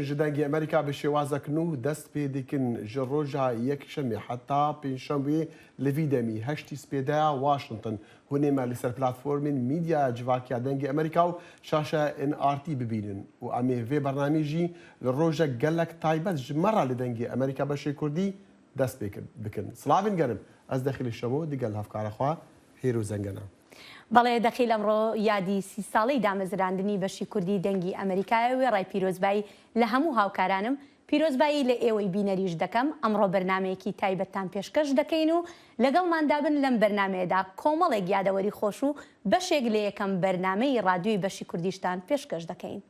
جدنگی امریکا به شێوازەك و دەست پێ دەکەن ji ڕۆژا یەکشەمێ حتا پێنجشەمبێ li vî demî heştî spêdeya Washington hûnê me li ser platformên mîdya civakiya dengê Amerîka û şaşa NRT bibînin û em ê vê bernamê jî li rojek gelek taybet ji me re li dengê Amerîka beşê Kurdî dest pê bikin. Silavên gerim ez dexîlê şemo digel hevkara xwe hêr û zengena. بەڵێ دەخیل ئەمڕۆ یادی 30 ساڵەی دامەزراندنی بەشی کوردی دەنگی ئەمریکایەوەی ڕای پیرۆزبایی لە هەموو هاوکارانم پیرۆزبایی لە ئێوەی بینەریش دەکەم ئەمڕۆ بەرنمەیەکی تایبەتتان پێشکەش دەکەین و لەگەڵماندابن لەم بەرنمەیەدا کۆمەڵێک یادەوەری خۆش و بەشێک لە یەکەم بەرنمەی ڕادیۆی بەشی کوردیشتان پێشکەش دەکەین.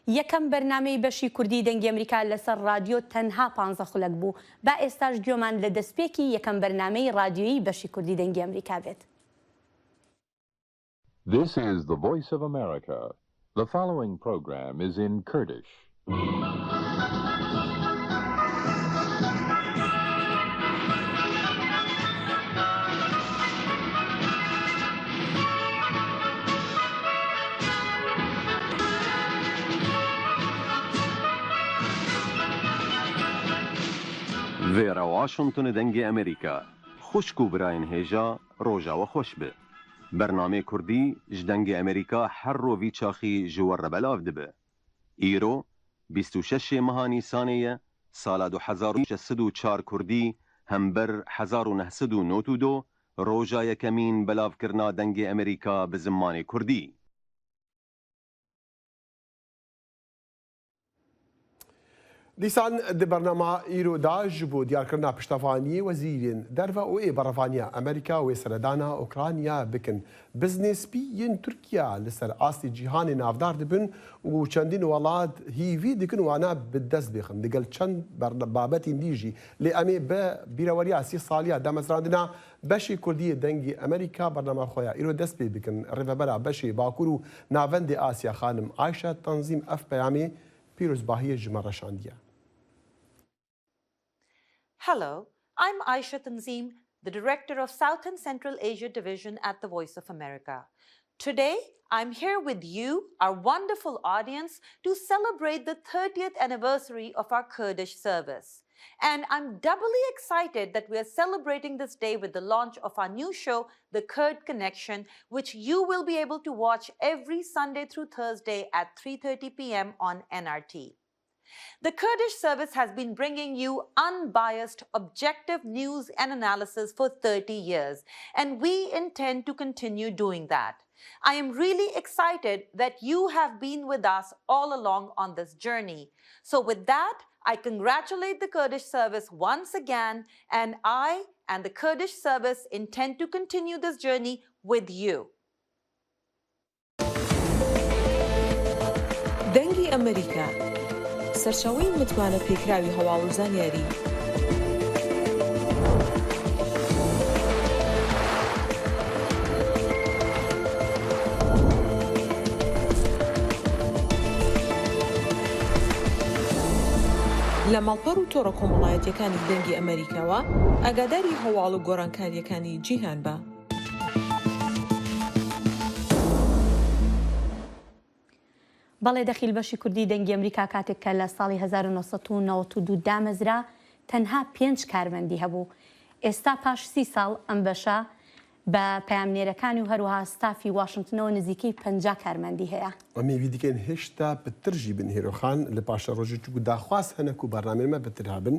یەکەم بەرنمەی بەشی کوردی دەنگی ئەمریکا لەسەر رادیۆ تەنها 15 خولەک بوو با ئێستاش گوێمان لە دەستپێکی یەکەم بەرنمەی رادیۆیی بەشی کوردی دەنگی ئەمریکا بێت. This is the Voice of America. The following program is in Kurdish. Vera Washington دنگی امریکا خوشکو براین هێژا ڕۆژاوە خۆش بێ بەرنامەی کوردی ji dengê Amerîka her rovî çaxî ji we re belav dibe. Îro 26 meha Nîsanê ye sala 2604 Kurdî hember 1992 roja yekemîn belavkirina dengê Amerîka bi zimanê Kurdî. دیسان di bernama îro da ji bo diyarkirina piştevaniyê wezîrên derve û ê berevaniya Amerîka wê seredana Ukrayna bikin. Biznêspî yên Tirkiya li ser astê cîhanê navdar dibin û çendîn welat hîvî dikin û wana bi dest bêxin. Digel çend babetên dî jî lê em ê bi bîreweriya 30 saliya damezrandina beşê Kurdiyê dengê Amerîka bernama xwe ya îro dest pê bikin. Rêvebera beşê Bakur û navendê Asya xanim Ayşe Tanzîm ev peyamê pîrozbahiyê ji me reşandiye. Hello, I'm Aisha Tanzim, the Director of South and Central Asia Division at the Voice of America. Today, I'm here with you, our wonderful audience, to celebrate the 30th anniversary of our Kurdish service. And I'm doubly excited that we are celebrating this day with the launch of our new show, The Kurd Connection, which you will be able to watch every Sunday through Thursday at 3:30 p.m. on NRT. The Kurdish service has been bringing you unbiased, objective news and analysis for 30 years, and we intend to continue doing that. I am really excited that you have been with us all along on this journey. So with that, I congratulate the Kurdish service once again, and I and the Kurdish service intend to continue this journey with you. دەنگی ئەمریکا سەرچاوەی متمانە پێکراوی هەواڵ و زانیاری لە ماڵپەڕ و تۆڕە کۆمەڵایەتیەکانی دەنگی ئەمریکاوە ئاگاداری هەواڵ و گۆڕانکاریەکانی جیهان بە. بەڵێ دەخیل بەشی کوردی دەنگی ئەمریکا کاتێک کە لە ساڵی 1992 دامەزرا تەنها 5 کارمەندی هەبوو. ئێستا پاش 30 ساڵ ئەم بەشە بە پەیامنێرەکانی و هەروەها ستافی واشنگتنەوە نزیکەی 50 کارمەندی هەیە. ئەمێوی دیکەین هێشتا بترژی بن هێرۆخان لە پاشە ڕۆژی چوو داخواست هەنەک و بەرنامێمە بتر هەبن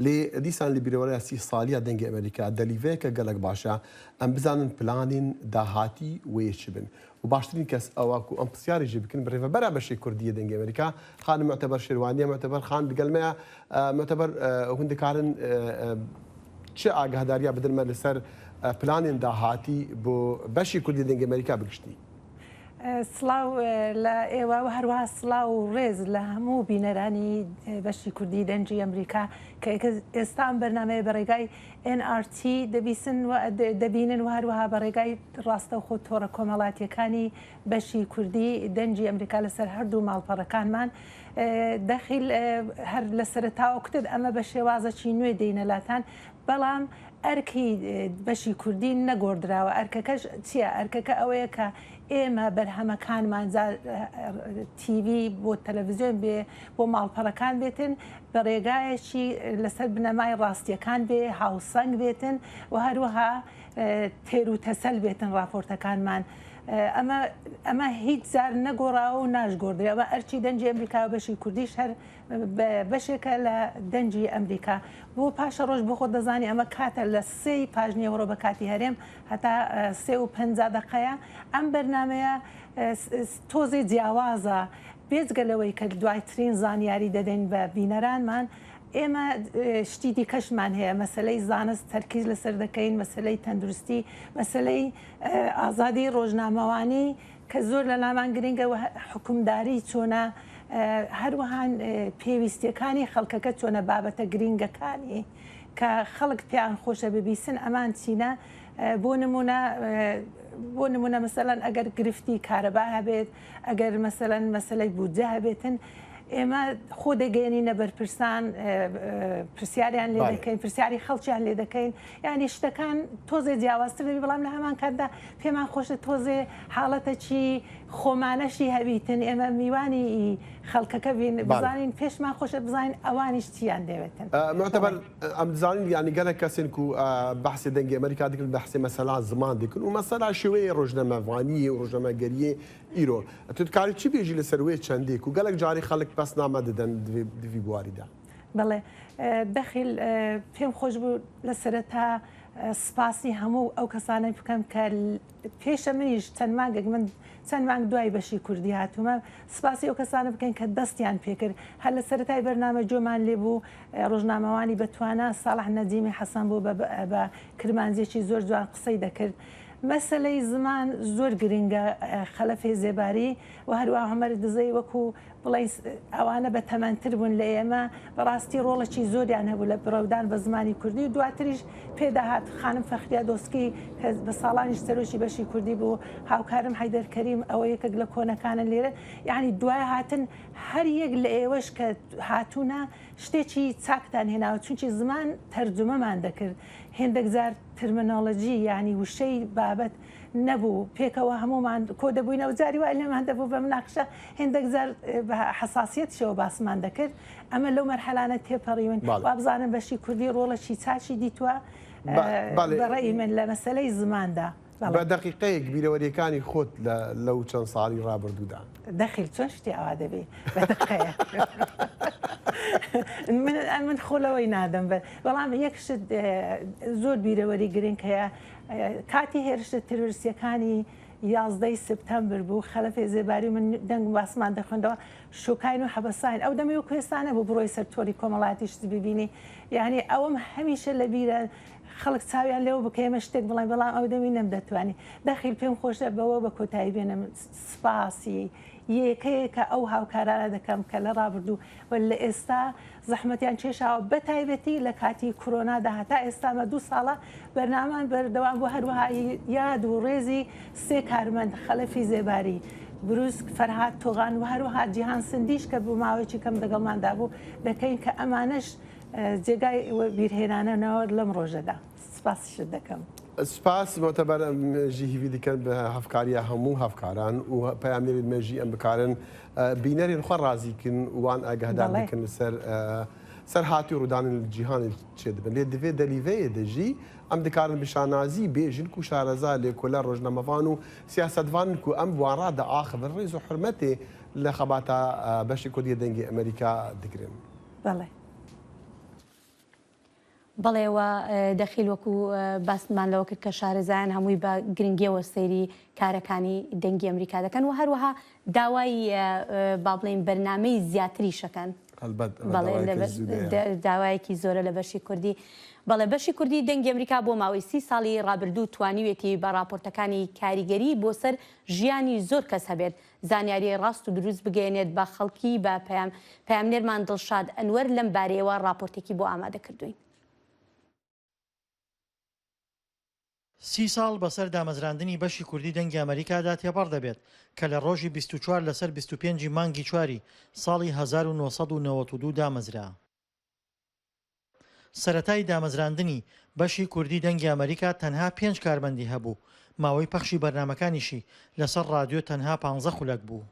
لێ دیسان لە بیرەوەرە 30 ساڵیە دەنگی ئەمریکا دەلیڤەیەکە گەلک باشە ئەم بزانن پلانین داهاتی وێچ بن. و باشترین کەس ئەوواکو ئەم پرسیارێژی بکن بڕێڤەبەرە بەشی کوردیە دەنگی ئەمریکا خانم معتەبەر شێروانیە معتەبەر خان دگەلمەیە معتەبەر هوندەکارن چه ئاگاداریە بدنمە لەسەر پلانین داهاتی بۆ بەشی کوردی دەنگی ئەمریکا بگشتی. سڵاو لە ئێوە و هەروەها سڵاو و ڕێز لە هەموو بینەرانی بەشی کوردی دەنگی ئەمریکا کە ئێستا ئەم بەرنامەیە بە ڕێگای NRT دەبینن و هەروەها بە ڕێگای ڕاستەوخۆ تۆڕە کۆمەڵاتیەکانی بەشی کوردی دەنگی ئەمریکا لەسەر هەردوو ماڵپەڕەکانمان دەخیل هەر لە سەرتاوە کوتت ئەمە بە شێوازەکی نوێ دێنەلاتان بەڵام ئەرکی بەشی کوردی نەگۆڕدراوە. ئەرکەکەش چییە؟ ئەرکەکە ئەوەیە کە ئێمە بەرهەمەکانمان تیڤی بۆ تەلەڤیزیۆن بێ بۆ ماڵپەڕەکان بێتن بە ڕێگایەکی لەسەر بنەمای ڕاستیەکان بێ، هاوسەنگ بێتن و هەروەها تێر و تەسەل بێتن راپۆرتەکانمان. ئەمە هیچ زار نەگۆڕاوە و ناشگۆڕدرێ. ئەمە ئەرچی دەنجی ئەمریکا و بەشی کوردیش هەر بەشێکە لە دەنجی ئەمریکا. بۆ پاشە ڕۆژ بۆ خۆ دەزانی ئەمە کاتە لە 3 پاژنیەوەڕۆ بە کاتی هەرێم هەتا 3:50 دقەیە. ئەم بەرنمەیە تۆزێ جیاوازە بێجگەلەوەی کە دوایترین زانیاری دەدەین بە بینەرانمان. ئێمە شتی دیکەشمان هەیە، مەسلەی زانست تەرکیز لەسەر دەکەین، مەسلەی تەندروستی، مەسلەی ئازادی ڕۆژنامەوانی کە زۆر لە لامان گرنگە و حکومداری چۆنە، هەروەها پێویستیەکانی خەڵکەکە چۆنە بابەتە گرنگەکانی کە خەڵک پێیان خۆشە ببیسن ئەمان چینە. بۆ نمونە مەسەلەن ئەگەر گرفتی کارەبا هەبێت، ئەگەر مەسەلەن مەسلەی بودجە هەبێتن، ئێمە خۆ دەگەێنینە بەرپرسان پرسیاریان لێ دەکەین، پرسیاری خەڵکیان لێ دەکەین. یعنی شتەکان تۆزێ جیاوازتر دەبی، بەڵام لە هەمان کاتدا پێمان خۆشە تۆزێ حاڵەتەکی خۆمانەشی هەبیتن. ئێمە میوانی خەڵکەکە بزانین، پێشمان خۆشە بزانین ئەوانیش چیان دەوێتن. معتبر ئەم دزانین یعنی گەلێک کەسێن و بەحسی دەنگی ئەمریکا دەکرد، بەحسی مەسەلا زمان دەکرد و مەسەلا شێوەیە ڕۆژنامەوانی و ڕۆژنامەگەریە ئیرۆ. تکاری چی بێژی لەسەر وێ چەندێک و گەلێک جاری خەڵک بەس نامە دەدەن دوی بواریدا؟ بەڵێ دەخیل پێم خۆش بوو لە سەرەتا سپاسی هەموو ئەو کەسانەی بکەم کە پێشە منیش چەند مانگێک من چەند مانگ دوای بەشی کوردی هاتوومە، سپاسی ئەو کەسانە بکەین کە دەستیان پێکرد. هەر لە سەرەتای بەرنامە جۆمان لێبوو ڕۆژنامەوانی بەتوانە ساڵح نەجیمی حەسەن بوو بە کرمانجێکی زۆر جوان قسەی دەکرد. مەسلەی زمان زۆر گرنگە، خەلەفێ زێباری و هەروە هەمەر دزەی وەکو بڵێ ئەوانە بە تەمەنتر بوون لە ئێمە بەڕاستی ڕۆڵەکی زۆریان هەبوو لە بڕەودان بە زمانی کوردی و دواتریش پێداهات. خانم فەخریا دۆسکی کە بە ساڵانی سەرۆکی بەشی کوردی بوو، هاوکارم حەیدەر کەریم ئەوە یەکێک لە کۆنەکانن لێرە. یعنی دوای هاتن هەر یەک لە ئێوەش کە هاتوونە شتێکی چاکتان هێناوە، چونکی زمان تەرجمەمان دەکرد. هێندێک جار ترمینۆلۆژی یعنی وشەی بابەت نەبوو، پێکەوە هەمومان کۆ دەبووینەوە جاری وای لێمان دەبوو بە مناقشە هێندێک جار بە حساسیەتشەوە باسمان دەکرد. ئەمە لەو مەرحەلانە تێپەڕیون وابزانم بەشی کوردی ڕۆڵەکی چاچی دیتووە بەڕێی من لە مەسەلەی زماندا. بە دقیقەیەک بیرەوەریەکانی خۆت لەو چەند ساڵی ڕابردوودا دەخیل چۆن شتی ئەوا دەبێ بەدقەیە من خۆلەوەی نادەم بەڵام یەکشت زۆر بیرەوەری گرنگ هەیە. کاتی هێرشە تروریستیەکانی 11 سپتامبر بوو، خەلەفێ زێباری من دەنگ باسمان دەخوێندەوە، شوکاین و حەبەساین. ئەو دەمی و کوێستانە بوو بڕۆی سەر تۆری کۆمەڵاتیش ببینی. یعنی ئەوەم هەمیشە لە بیرە خەڵک چاویان لێو بکەمە شتێک بڵێن، بەڵام ئەو دەمی نەمدەتوانی. دەخیل پێم خۆشە بەوە بە کۆتایی بێنم سپاسی یەکەیەکە ئەو هاوکارانە دەکەم کە لە ڕابردوو و لە ئێستا زەحمەتیان چێشاوە بە تایبەتی لە کاتی کۆرۆنادا هەتا ئێستامە 2 ساڵە بەرنامان بەردەوام بۆ هەروەها یاد و ڕێزی 3 کارمەند خەلەفی زێباری، بروسک، فەرهاد تۆغان و هەروەها جیهان سندیش کە بوو ماوەیەکی کەم دەگەڵماندا بوو دەکەین کە ئەمانش جێگای بیرهێنانەوە لەم ڕۆژەدا. سپاسیشت دەکەم. سپاس مۆتەبەر ژیهیوی دیکەن بە هەفکاریە هەموو هەفکاران و پەیامێری مێژی ئەم بکارن بینەرین خۆ ڕازیکن وان ئاگادار بکەن سەر هاتی ڕوودانن جیهانی چێ دەبن لێ دەوێت دەلیڤەیە دەژی ئەم دکارن بشانازی بێژن و شارەزا لێکۆلە ڕۆژنەمەوان و سیاسەتوانن و ئەم بوانڕادە ئاخبر ڕێز و حرمەتێ لە خەباتە بەشی کوردیە دەنگی ئەمریکا دەگرن. بەڵێ. بەڵێەوە دەخیل وەکو باسمان لەوە کرد کە شارەزایان هەمووی بە گرنگیەوە سەیری کارەکانی دەنگی ئەمریکا دەکەن و هەروەها داوای با بڵێن بەرنامەی زیاتری شەکەن. داوایەکی زۆرە لە بەشی کوردی. بەڵێ بەشی کوردی دەنگی ئەمریکا بۆ ماوەی 30 ساڵی ڕابردوو توانیوێتی بە راپۆرتەکانی کاریگەری بۆ سەر ژیانی زۆر کەس هەبێت زانیاری ڕاست و دروست بگەێنێت بە خەڵکی بە پەیامنێرمان دڵشاد ئەنوەر لەم بارەیەوە راپۆرتێکی بۆ ئامادە کردوین. 30 ساڵ بەسەر دامەزراندنی بەشی کوردی دەنگی ئەمریکادا تێپەڕ دەبێت کە لە ڕۆژی 24 لەسەر 25 مانگی چواری ساڵی 1992 دامەزرا. سەرەتای دامەزراندنی بەشی کوردی دەنگی ئەمریکا تەنها 5 کارمەندی هەبوو، ماوەی پەخشی بەرنمەکانیشی لەسەر رادیۆ تەنها 15 خولەک بوو.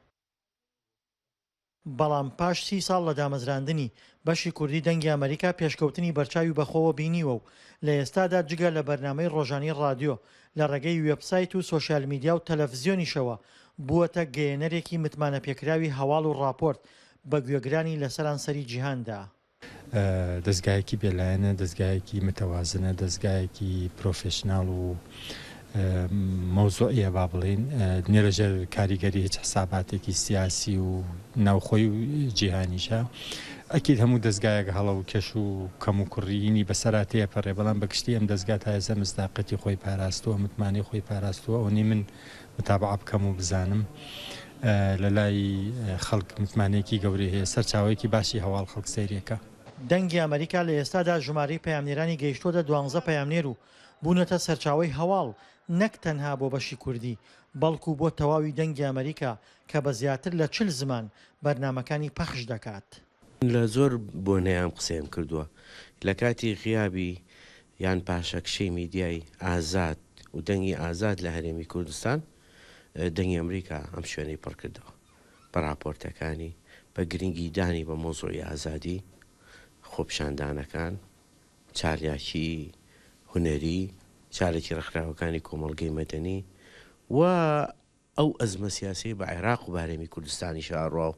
بەڵام پاش 30 ساڵ لە دامەزراندنی بەشی کوردی دەنگی ئەمریکا پێشکەوتنی بەرچاوی بەخۆوە بینیوە و لە ئێستادا جگە لە بەرنامەی ڕۆژانی رادیۆ لە ڕێگەی وێبسایت و سۆشیال میدیا و تەلەڤیزیۆنیشەوە بووەتە گەیەنەرێکی متمانە پێکراوی هەواڵ و راپۆرت بە گوێگرانی لە سەرانسەری جیهاندا. دەستگایەکی بێلایەنە، دەستگایەکی متەوازنە، دەستگایەکی پرۆفێشناڵ و مەوزوعیە با بڵێن نێرەژەر کاریگەری هیچ حساباتێکی سیاسی و ناوخۆی و جیهانیشە. ئەکید هەموو دەستگایەک هەڵە و کەش و کەم و کوڕینی بەسەراتەیە پەڕێ، بەڵام بەگشتی ئەم دەستگا تا ئێستا مزداقەتی خۆی پاراستووە، متمانەی خۆی پاراستووە. ئەوەی من متابعە بکەم و بزانم لە لای خەڵک متمانەیەکی گەورەی هەیە، سەرچاوەیەکی باشی هەواڵ خەڵک سەیرێکە. دەنگی ئەمریکا لە ئێستادا ژمارەی پەیامنێرانی گەیشتۆدە 12 پەیامنێر و بوونەتە سەرچاوەی هەواڵ نەک تەنها بۆ بەشی کوردی بەڵکو بۆ تەواوی دەنگی ئەمریکا کە بە زیاتر لە 40 زمان بەرنمەکانی پەخش دەکات. لە زۆر بۆنەیان قسەم کردووە لە کاتی غیابی یان پاشەکشەی میدیای ئازاد و دەنگی ئازاد لە هەرێمی کوردستان دەنگی ئەمریکا ئەم شوێنەی پڕ کردەوە بە راپۆرتەکانی، بە گرنگیدانی بە مۆزوعی ئازادی، خۆپیشاندانەکان، چالاکی هونەری، چارێکی ڕێکخراوەکانی کۆمەڵگەی مەدەنی و ئەو ئەزمە سیاسی بە عێراق و بارێمی کوردستانی شاڕاو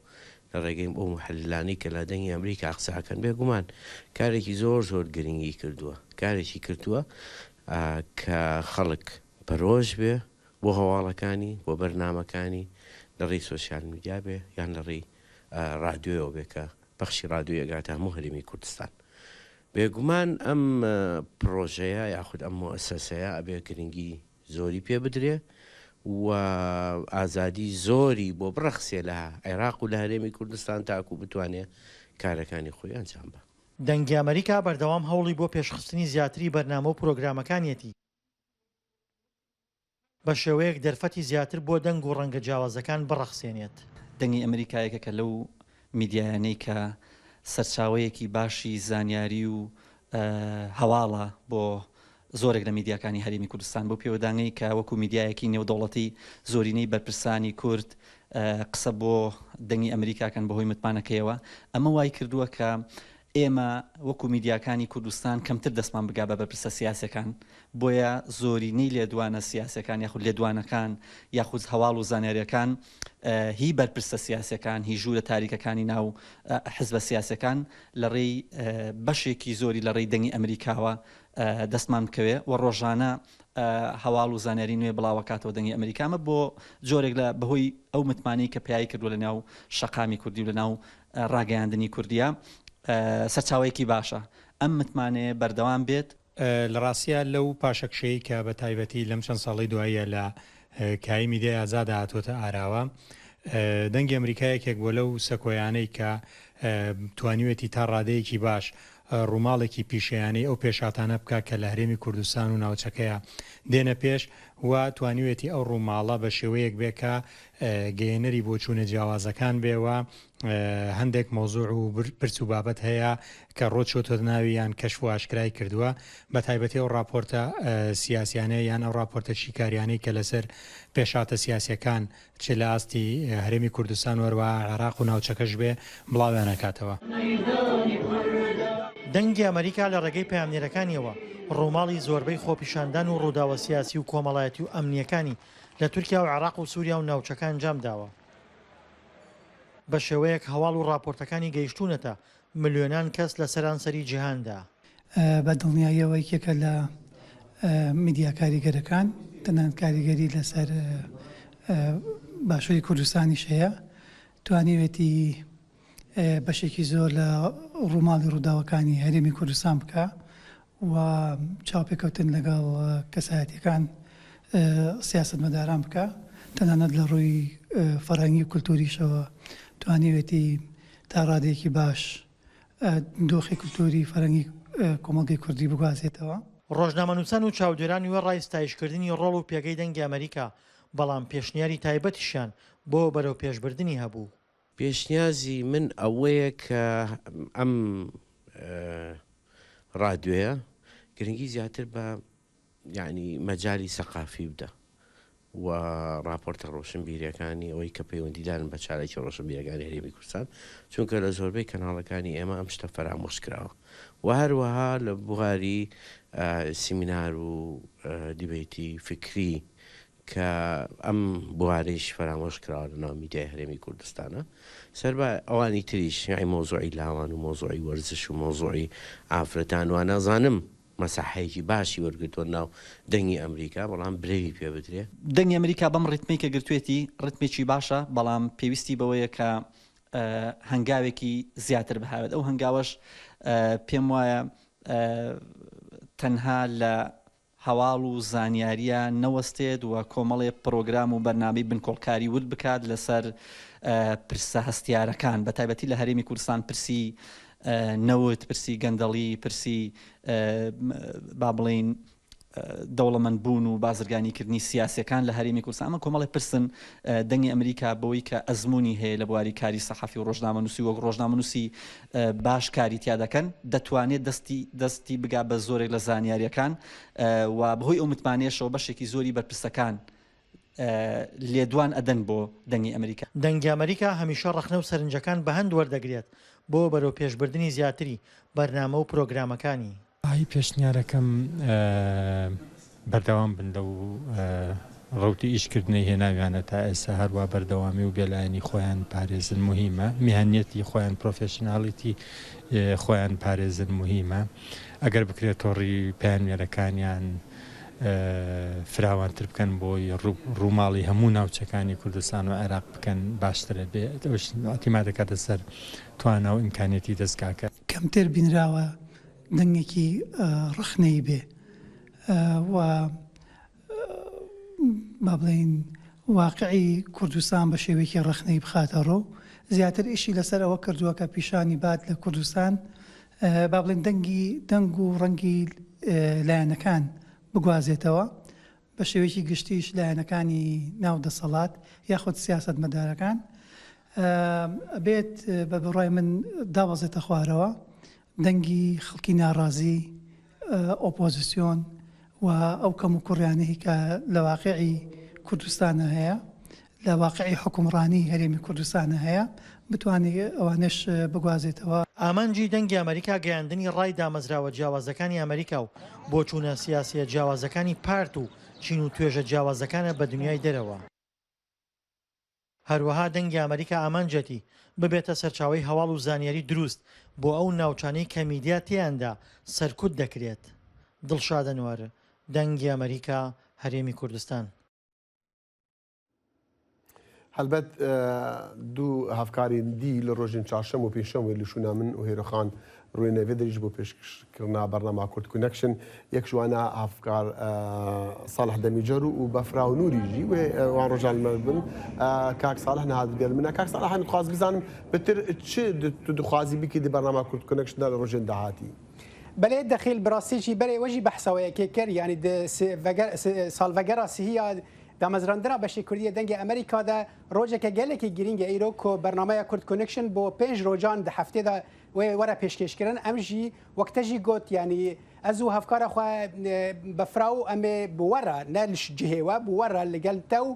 لە ڕێگەی ئەو محللانی کە لە دەنگی ئەمریکا قساکەن بێگومان کارێکی زۆر زۆر گرنگی کردووە، کارێکی کردووە کە خەڵک پەرۆژ بێ بۆ هەواڵەکانی، بۆ بەرنامەکانی لە ڕێی سۆسیال میدیا بێ یان لە ڕێی رادیۆیەوە بێ کە بەخشی رادیۆ ئەگاتە هەموو هەرێمی کوردستان. بێگومان ئەم پرۆژەیە یاخود ئەم مؤسسەیە ئەبێ گرنگی زۆری پێ بدرێ و ئازادی زۆری بۆ بڕەخسێ لە عێراق و لە هەرێمی کوردستان تاکو بتوانێت کارەکانی خۆی ئەنجام بە. دەنگی ئەمریکا بەردەوام هەوڵی بۆ پێشخستنی زیاتری بەرنامە و پرۆگرامەکانیەتی بە شێوەیەک دەرفەتی زیاتر بۆ دەنگ و ڕەنگە جیاوازەکان بڕەخسێنێت. دەنگی ئەمریکایەکە کە لەو میدیایانەی کە سەرچاوەیەکی باشی زانیاری و هەواڵە بۆ زۆرێک لە میدیاکانی هەرێمی کوردستان بۆ پێوەدانگەی کە وەکو میدیایەکی نێودەوڵەتی زۆرینەی بەرپرسانی کورد قسە بۆ دەنگی ئەمریکاکەن بەهۆی متمانەکەیەوە. ئەمە وای کردووە کە ئێمە وەکو میدیاکانی کوردستان کەمتر دەستمان بگا بە بەرپرسە سیاسەکان، بۆیە زۆرینەی لێدوانە سیاسەکان یاخود لێدوانەکان یاخود هەواڵ و زانیاریەکان هی بەرپرسە سیاسەکان، هی ژوورە تاریکەکانی ناو حزبە سیاسەکان لە ڕێی بەشێکی زۆری لە ڕێی دەنگی ئەمریکاوە دەستمان بکەوێ و ڕۆژانە هەواڵ و زانیاری نوێ بڵاوەکاتەوە دەنگی ئەمریکامە بۆ جۆرێک لە بەهۆی ئەو متمانەی کە پیاوی کردووە لە ناو شەقامی کوردی و لە ناو ڕاگەیاندنی کوردیە سەرچاوەیەکی باشە. ئەم متمانەیە بەردەوام بێت. لە ڕاستیە لەو پاشەکشەی کە بە تایبەتی لەم چەند ساڵی دواییە لە کای میدیای ئازادە هاتوۆتە ئاراوە، دەنگی ئەمریکایەکێک بۆ لەو سەکۆیانەی کە توانیوێتی تا ڕادەیەکی باش ڕووماڵێکی پیشەیانەی ئەو پێشاتانە بکە کە لە هەرێمی کوردستان و ناوچەکەیە دێنە پێش و توانیوێتی ئەو ڕووماڵە بە شێوەیەک بێ کە گەیەنەری بۆ چوونە جیاوازەکان بێەوە هەندێک مۆزوع و پرس و بابەت هەیە کە ڕۆچۆتە ناویان کەشف و ئاشکرای کردووە، بە تایبەتی ئەو راپۆرتە سیاسیانەیە یان ئەو راپۆرتە شیکاریانەی کە لەسەر پێشاتە سیاسیەکان چ لە ئاستی هەرێمی کوردستان وەروە عێراق و ناوچەکەش بێ بڵاویانەکاتەوە. دەنگی ئەمریکا لە ڕێگەی پەیامنێرەکانیەوە ڕووماڵی زۆربەی خۆپیشاندان و ڕووداوە سیاسی و کۆمەڵایەتی و ئەمنیەکانی لە تورکیا و عێراق و سووریا و ناوچەکان انجام داوە. بە شێوەیەک هەواڵ و راپۆرتەکانی گەیشتونەتە ملیۆنان کەس لە سەرانسەری جیهاندا. بە دڵنیاییەوەیکێکە لە میدیا کاریگەرەکان تەنانەت کاریگەری لەسەر باشووری کوردستانیش هەیە، توانیوێتی بەشێکی زۆر لە ڕووماڵی ڕووداوەکانی هەرێمی کوردستان بکە و چاوپێکەوتن لەگەڵ کەسایەتیەکان سیاسەتمەداران بکە، تەنانەت لە ڕووی فەرهەنگی و کولتوریشەوە توانیوێتی تا ڕادەیەکی باش دۆخی کولتوری فەرهەنگی کۆمەڵگەی کوردی بگوازێتەوە. ڕۆژنامەنووسان و چاودێران وێ ڕای ستایشکردنی ڕۆڵ و پێگەی دەنگی ئەمریکا، بەڵام پێشنیاری تایبەتیشیان بۆ بەرەو پێشبردننی هەبوو. پێشنیازی من ئەوەیە کە ئەم ڕادیۆیە گرنگی زیاتر بە یعنی مەجای سەقافی بدە و راپۆرتە ڕۆشنبیریەکانی ئەوەی کە پەیوەندیدارن بە چارەکی ڕۆشنبیرەکانی هەرێمی کوردستان چونکە لە زۆربەی کەناڵەکانی ئێمە ئەم شتە فەرامۆش کراوە و هەروەها لە بواری سیمینار و دیبێتی فکری کە ئەم بوارەیش فەرامۆش کراوە لە ناو میدیای هەرێمی کوردستانە سەر بە ئەوانی تریش یعنی مۆزوعی لاوان و مۆزوعی وەرزش و مۆزوعی ئافرەتان و نازانم مەساحەیەکی باشی وەرگرتووە ناو دەنگی ئەمریکا بەڵام برێوی پێ بدرێ دەنگی ئەمریکا بەم ڕێتمی کە گرتوێتی ڕێتمێکی باشە بەڵام پێویستی بەوەیە کە هەنگاوێکی زیاتر بهاوێت ئەو هەنگاوەش پێم وایە تەنها لە هەواڵ و زانیاریە نەوەستێت و کۆمەڵێ پرۆگرام و بەرنامەی بنکۆڵکاری ورد بکات لەسەر پرسە هەستیارەکان بە تایبەتی لە هەرێمی کوردستان پرسی نەوت پرسی گەندەڵی پرسی با بڵێن دەوڵەمەند بوون و بازرگانیکردنی سیاسەکان لە هەرێمی کوردستان ئەمە کۆمەڵی پرسن دەنگی ئەمریکا بەوەی کە ئەزمموی هەیە لە بواری کاری سەحەفی و ڕۆژنامەنووسی وەک ڕۆژنامەنووسی باش کاری تیا دەکەن دەتوانێت دەستی بگا بە زۆرێک لە زانیاریەکان و بەهۆی ئەو متمانێشەوە بەشێکی زۆری بەرپرسەکان لێدوان ئەدەن بۆ دەنگی ئەمریکا. دەنگی ئەمریکا هەمیشە ڕەخنە و سەرنجەکان بە هەند وەردەگرێت بۆ بەرەو پێشبردننی زیاتری بەرنامە و پرۆگرامەکانی. پێشنیارەکەم بەردەوام بن لەو ڕوتی ئیشکردنی هێناویانە تا ئێستا هەروە بەردەوامی و بێلایەنی خۆیان پارێزن مهمە میهنیەتی خۆیان پرۆفێشناڵیتی خۆیان پارێزن مهمە ئەگەر بکرێت تۆڕی پایانێرەکانیان فراوانتر بکەن بۆی ڕووماڵی هەموو ناوچەکانی کوردستان و عێراق بکەن باشترە بێت ئەتیما دەکاتە سەر توانە و ئیمکانێتی دەستگاکە کەمتر بینراوە دەنگێکی ڕخنەی بێ و با بڵێن واقعی کوردستان بە شێوەیەکی ڕخنەی بخاتە ڕۆ زیاتر ئیشی لەسەر ئەوە کردووە کە پیشانی بات لە کوردستان با بڵێن دەنگ و ڕەنگی لایەنەکان بگوازێتەوە بە شێوەیەکی گشتیش لایەنەکانی ناو دەسەڵات یاخود سیاست مەدارەکان بێت بە بڕای من داوەزێتە خوارەوە دەنگی خەڵکی ناڕازی ئۆپۆزیسیۆن و ئەو کەم و کوڕیانەی کە لە واقعی کوردستانە هەیە لە واقعی حکومڕانی هەرێمی کوردستانە هەیە بتوانێت ئەوانش بگوازێتەوە. ئامانجی دەنگی ئەمریکا گەیاندنی ڕای دامەزراوە جیاوازەکانی ئەمریکا و بۆ چوونە سیاسیە جیاوازەکانی پارت و چین و توێژە جیاوازەکانە بە دنیای دەرەوە. هەروەها دەنگی ئەمریکا ئامانجەتی ببێتە سەرچاوی هەواڵ و زانیاری دروست بۆ ئەو ناوچانەی کە میدیا تیاندا سەرکوت دەکرێت. دڵشادە نوارە دەنگی ئەمریکا هەرێمی کوردستان. هەلبەت دوو هەفکاری دی لە ڕۆژین چاشەم و پێشەم لشونا من و هێرۆخان ڕووی نەوێ دەریش بۆ پێشکردنا بەرنامە کورد کونەکشن یەک جوانە هەفکار ساڵح دەمیجەر و بەفرا و نوریژی وان ڕۆژان بن کاک ساڵح نەهات گەل منە کاک ساڵح دخواز بزانم بتر چ دخوازی بکردی بەرنامە کورد کونەکشندا لە ڕۆژێن داهاتی. بەێ دەخیل براسیی بەرێ وەژی بەحسەوەیەکێ کرد ینی ساڵڤەگەرا سیهیا دامەزراندرا بەشی کوردیە دەنگی ئەمریکادا ڕۆژێکە گەلێکی گرینگە ئیرۆ کۆ بەرنامەیە کورد کونکشن بۆ 5 ڕۆژان دە هەفتێدا وەرە پێشکەشکردن ئەمژی وەکتەژی گوت ینی ئەز و هەفکارە خوا بەفرا و ئەمێ بوەرە نەلش جهێوە بوەرە لەگەل تەو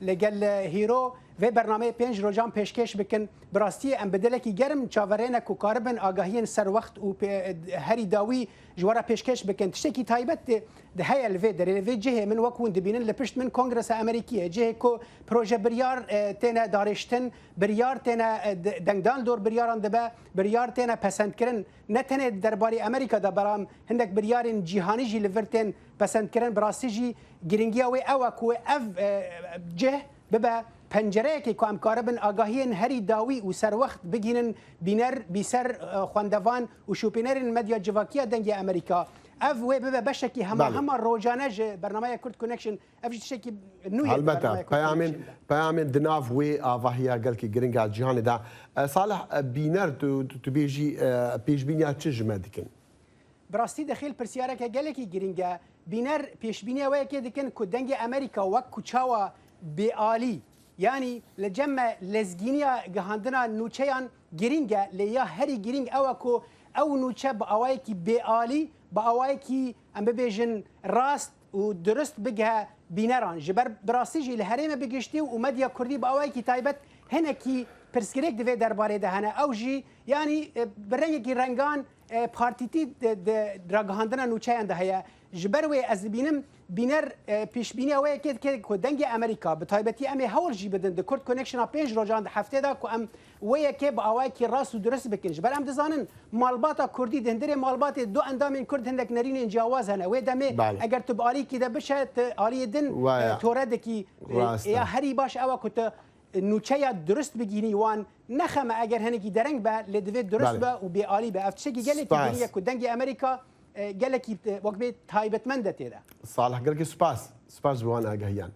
لەگەل هیرۆ وێ بەرنامەیە 5 ڕۆژان پێشکەش بکەن براستی ئەم بدلێکی گەرم چاوەڕێنە و کاربن ئاگاهیان سەروەخت و هەری داوی ژوارە پێشکەش بکەن تشتێکی تایبەت هەیە لەوێ دەرێ جهێ من وەکوون دەبینن لە پشت من کۆنگرەسە ئەمریکیە جهێ کۆ پرۆژە بریار تێنە داڕێشتن بریار تێنە دەنگدان دۆر بریاران دەبە بریار تێنە پەسەندکردن نەتەنێت دەرباری ئەمریکادا بەرام هەندێک بریارین جیهانیژی لەڤرتێن پەسەندکردن براستیژی گرنگیە وێ ئەوە کوێ ئەv جه ببە پەنجەرەیەکی کو ئەمکارە بن ئاگاهیان هەری داوی و سەروەخت بگینن بینەر بیسەر خوێندەوان و شوپینەرین مەدیا جڤاکیە دەنگی ئەمریکا ئەv وێ ببە بەشێکی هەمە ڕۆژانەژ بەرنامەیە کورد کونکشن ئەف شتێکی نوێ هەلبەتە پەیامێن دناو وێ ئاڤاهەیە گەلکی گرنگا جیهانێدا ساڵح بینەر تو بێژی پێشبینیا چ ژمە دکن براستی دەخیل پرسیارەکە گەلێکی گرنگە بینەر پێشبینیەوەیەکێ دکن کو دەنگی ئەمریکا وەک کوچاوە بێعالی یعنی لە جەمە لەزگینیە گەهاندنا نوچەیان گرینگە لە یا هەری گرنگ ئەوە کۆ ئەو نوچە بە ئەوایەکی بێعالی بە ئەوایەکی ئەم ببێژن ڕاست و درست بگە بینەران ji ber birastî li herême bigiştî û medya Kurdî bi awayekî taybet hinekî pirsgirêk divê derbarê de hene ew jî yanî bi rengekî rengan partîtî ragihandina nûçeyan de heye ji ber wê ez dibînim bîner pêşbîniya wê kê ku dengê Amerîka bi taybetî em ê hewl jî bidin di Kurd Connectiona 5 rojan di heftê da ku em wêyekê bi awayekî rast û durist bikin ji ber em dizanin malbata Kurdî di hindirê malbatê du endamên Kurd hindek nerînên ciyawaz hene wê demê eger tu bi alîkî de bişe aliyê din toredekî ya herî baş ew ku tu nûçeya durist bigînî wan nexeme eger hinekî dereng be lê divê durist be û bêalî be ev tiştekî gelekî biriye ku dengê Amerîka gelekî wek bê taybetmend de têde. صالح gelekî spas ji wan agahiyan.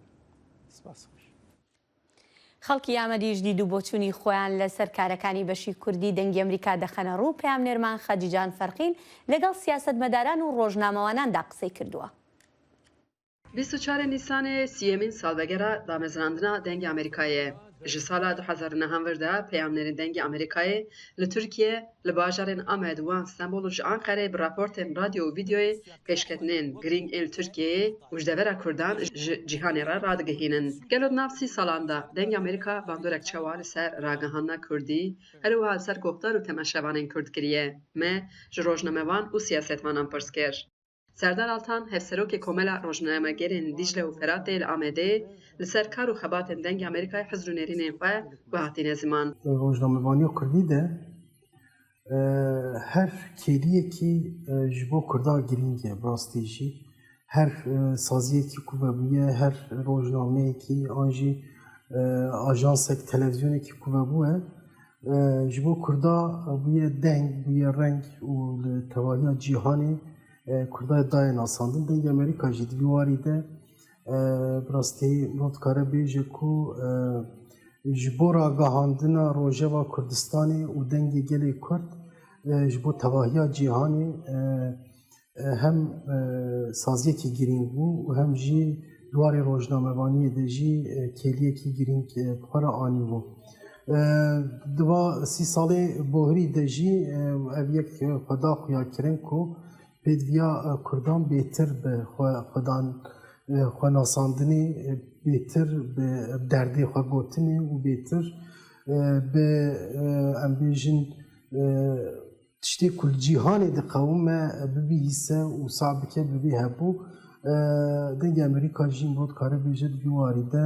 خەڵکی ئامەریش دید و بۆچوونی خۆیان لەسەر کارەکانی بەشی کوردی دەنگی ئەمریکا دەخەنە ڕوو پەیامنێرمان خەدیجان فەرقین لەگەڵ سیاسەتمەداران و ڕۆژنامەواناندا قسەی کردووە. 24 نیسان سیەمین ساڵبەگەرە دامەزراندنا دەنگی ئەمریکایە. ji sala 2009 de peyamnerên dengê Amerîkayê li Tirkiye li bajarên Amed wan Stenbol û ji Anqereyê bi raportên radyo û videoyê pêşketinên girîng ên Tirkiyeyê û ji devera Kurdan ji cîhanê re radigihînin. Gelo nav sî salan de dengê Amerîka bandorek çawa li ser ragihandina Kurdî herîwiha li ser guhdar û temeşevanên Kurd kiriye. Me ji rojnamevan û siyasetmanan pirs kir. Serdar Altan hevserokê Komela Rojnamegerên Dicle û Feratê li Amedê li ser kar û xebatên dengê Amerîkayê hizr û nêrînên xwe guhatîne ziman. Rojnamevaniya Kurdî de her kêliyekî ji bo Kurda girîng e rastî jî her saziyekî ku vebûye her rojnameyekî an jî ajansek televizyonekî ku vebûye ji bo Kurda bûye deng bûye reng û li tevahiya cîhanê Kurdaya dayê nasandin dengê Amerîka jî di vî warî de rastî not dikare bêje ku ji bo ragihandina Rojava Kurdistanê û dengê gelê Kurd ji bo tevahiya cîhanê hem saziyekî girîng bû û hem jî li warê rojnamevaniyê de jî kêliyekî girîng xwe anî bû. Diva sî salê bohrî de jî ev yek xweda xuya kirin ku pêdiviya Kurdan bêtir bi xwe nasandinê bêtir bi derdê xwe gotinê û bêtir bi em bêjin tiştê ku li cîhanê diqewime bibîhîse û sabike bibî hebû dengê Amerîka jî bo dikare bêje di vî warî de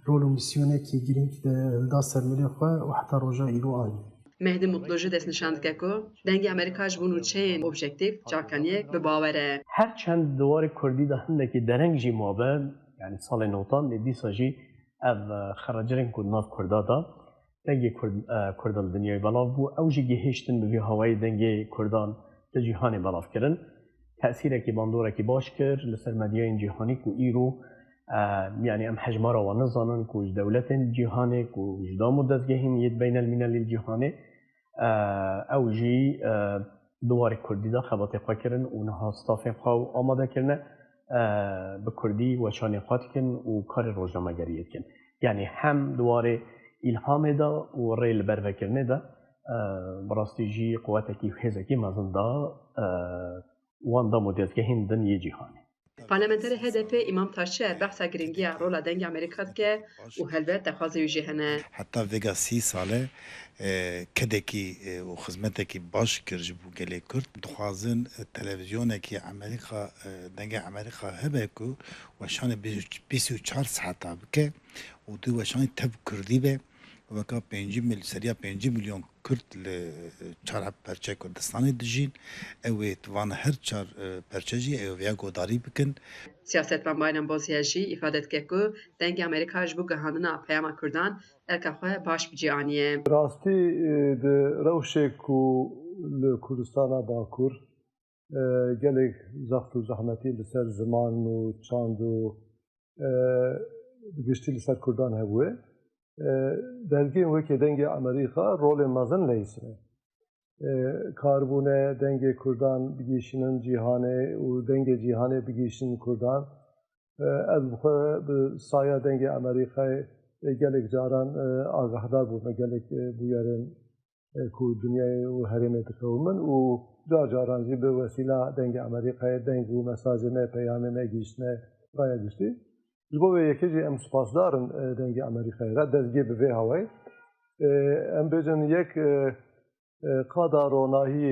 rol û misyonekî girîng hilda sermilê xwe û heta roja îro anî. Mehdi Mutlu ji dest nişan dike ku dengê Amerîka ji bo nûçeyên objektif çakaniyek bi bawer e. Her çend di warê Kurdî de hindekî dereng jî mabe yani salên notan lê dîsa jî ev xeracirên ku nav Kurda da dengê Kurda li dinyayê belav bû ew jî gihêştin bi vî hewayê dengê Kurdan di cîhanê belav kirin. Tesîrekî bandorekî baş kir li ser medyayên cîhanî ku îro yani em hejmara wan nizanin ku ji dewletên cîhanê ku ji dam û dezgehên yê beynelmînelî cîhanê ew jî di warê Kurdî de xebatê xwe kirin û niha stafên xwe amade kirine bi Kurdî weşanê xwe dikin û karê rojnamegeriyê dikin. Yani hem di warê îlhamê de û rê li ber vekirinê de bi rastî jî quwetekî hêzekî mezin da wan dam û dezgehên din yê cîhanê. Parlamenterê HDP İmam Taşçıer behsa girîngiya rola dengê Amerîka dike û helbet dexwazê wî jî hene. Heta vêga sî salê kedekî û xizmetekî baş kir ji bo gelê Kurd dixwazin televizyonekî Amerîka dengê Amerîka hebe ku weşanê 24 saeta bike û du weşanê tev Kurdî be weka 5 milyon Kurd li çar perçe Kurdistanê dijîn ew ê tivane her çar perçe jî ew ya godarî bikin. Siyasetvan Bayram Boziye jî îfade dike ku dengê Amerîka ji bo gihandina peyama Kurdan erka xwe baş bi cîhanî. Rastî di rewşê ku li Kurdistana Bakur gelek zext û zehmetî li ser ziman û çand û giştî li ser Kurdan hebûye. Dergên wekî dengê Amerîka rolê mezin leyîsine. Karbûne dengê Kurdan bigîşinin cîhanê û dengê cîhanê bigîşinin Kurdan. Ez bixwe bi saya dengê Amerîkayê gelek caran agahdar bûme gelek bûyerên ku dinyayê û herêmê dikewin û جارانجی به وسیله دنگ امریکای دنگ و مساجمه پیامه گیشنه رای گشتی جبو یکی جی ام سپاس دارن دنگ امریکای را دزگی به هوای ام بجن یک قادا روناهی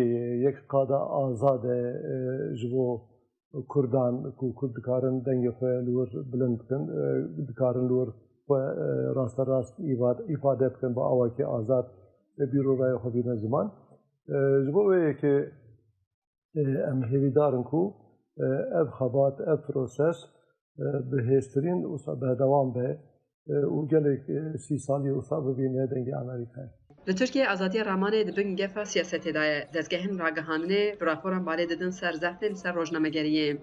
یک قادا آزاد جبو کردان کو کرد کارن دنگ خواه لور بلند کن کارن لور راست راست ifade کن با آواکی آزاد بیرو رای خوبی زمان جبو که ام هیویدارن کو اف خبات اف پروسس به هسترین و به دوام به و گلک 30 سالی و صاحب بینه دنگ امریکای Li Tirkiye azadiya ramanê dibin gefa siyasetê de ye. Dezgehên ragihandinê bi raporan balê didin ser zefrên ser rojnamegeriyê.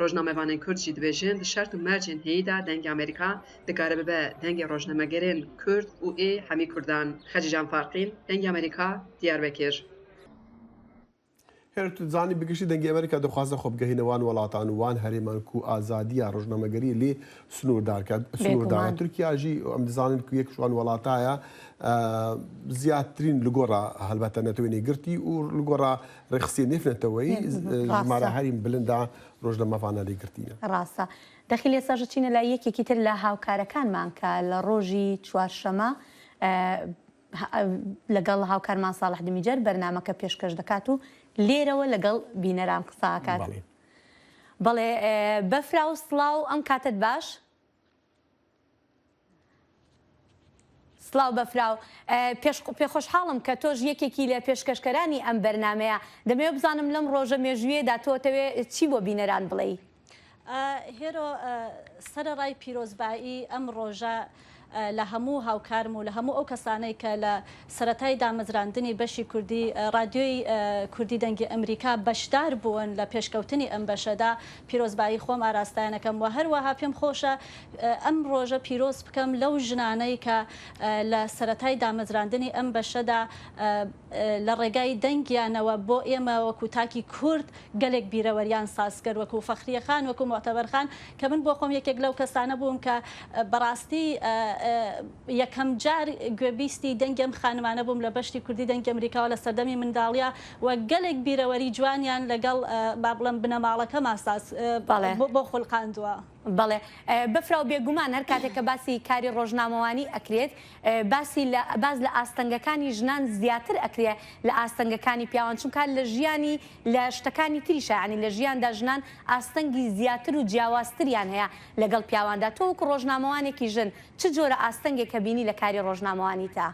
Rojnamevanên Kurd jî dibêjin di şert û mercên heyî de dengê Amerîka dikare bibe dengê rojnamegerên Kurd û ê hemî Kurdan. Xecîcan Farqîn, dengê Amerîka, Diyarbekir. هر تو زانی بگشی دنگی امریکا دخواسته خوب گهینوان ولاتان وان هریمان کو آزادی روزنامه‌گری لی سنوردار کرد سنوردار ترکیه جی ام زانین کو یک شوان ولاتایا زیاترین لگورا هلبته نتوینی گرتی و لگورا رخصی نفنتوی جماره هریم بلندا روزنامه فانا لی گرتینا راسته داخلی ساجتین لا یکی تر لا هاوکارەکان مانکە لە ڕۆژی چوارشەمە لەگەڵ هاوکارمان ساڵح دمیجەر بەرنامەکە پێشکەش دەکات و لێرەوە لەگەڵ بینەرام قساکات بەڵێ بەفرا و سڵاو ئەم کاتت باش سڵاو بەفراو پێخۆشحاڵم کە تۆش یەکێکی لە پێشکەشکەرانی ئەم بەرنامەیە دەمەوێت بزانم لەم ڕۆژە مێژوێدا تۆتەوێ چی بۆ بینەران بڵێ هێرۆ سەرڕای پیرۆزبایی ئەم ڕۆژە لە هەموو هاوکارم و لە هەموو ئەو کەسانەی کە لە سەرەتای دامەزراندنی بەشی کوردی ڕادیۆی کوردی دەنگی ئەمریکا بەشدار بوون لە پێشکەوتنی ئەم بەشەدا پیرۆزبایی خۆم ئاراستایانەکەم و هەروەها پێم خۆشە ئەم ڕۆژە پیرۆز بکەم لەو ژنانەی کە لە سەرەتای دامەزراندنی ئەم بەشەدا لە ڕێگای دەنگیانەوە بۆ ئێمە وەکو تاکی کورد گەلێک بیرەوەریان سازکرد وەکو فەخریەخان وەکو مۆتەبەرخان کە من بۆ خۆم یەکێک لەو کەسانە بووم کە بەڕاستی یەکەم جار گوێبیستی دەنگم خانمانە بووم لە بەشتی کوردی دەنگی ئەمریکاوە لە سەردەمی منداڵیە و گەلێک بیرەوەری جوانیان لەگەڵ با بڵێم بنەماڵەکە ماساس بۆ خولقاندووە. بەڵێ بفرا و بێگومان هەر کاتێک کە باسی کاری ڕۆژنامەوانی ئەکرێت باز لە ئاستەنگەکانی ژنان زیاتر ئەکرێت لە ئاستەنگەکانی پیاوان چونکە لە ژیانی لە شتەکانی تریشە ینی لە ژیاندا ژنان ئاستەنگی زیاتر و جیاوازتریان هەیە لەگەڵ پیاواندا تۆ وەکو ڕۆژنامەوانێکی ژن چ جۆرە ئاستەنگێک کە بینی لە کاری ڕۆژنامەوانی تا؟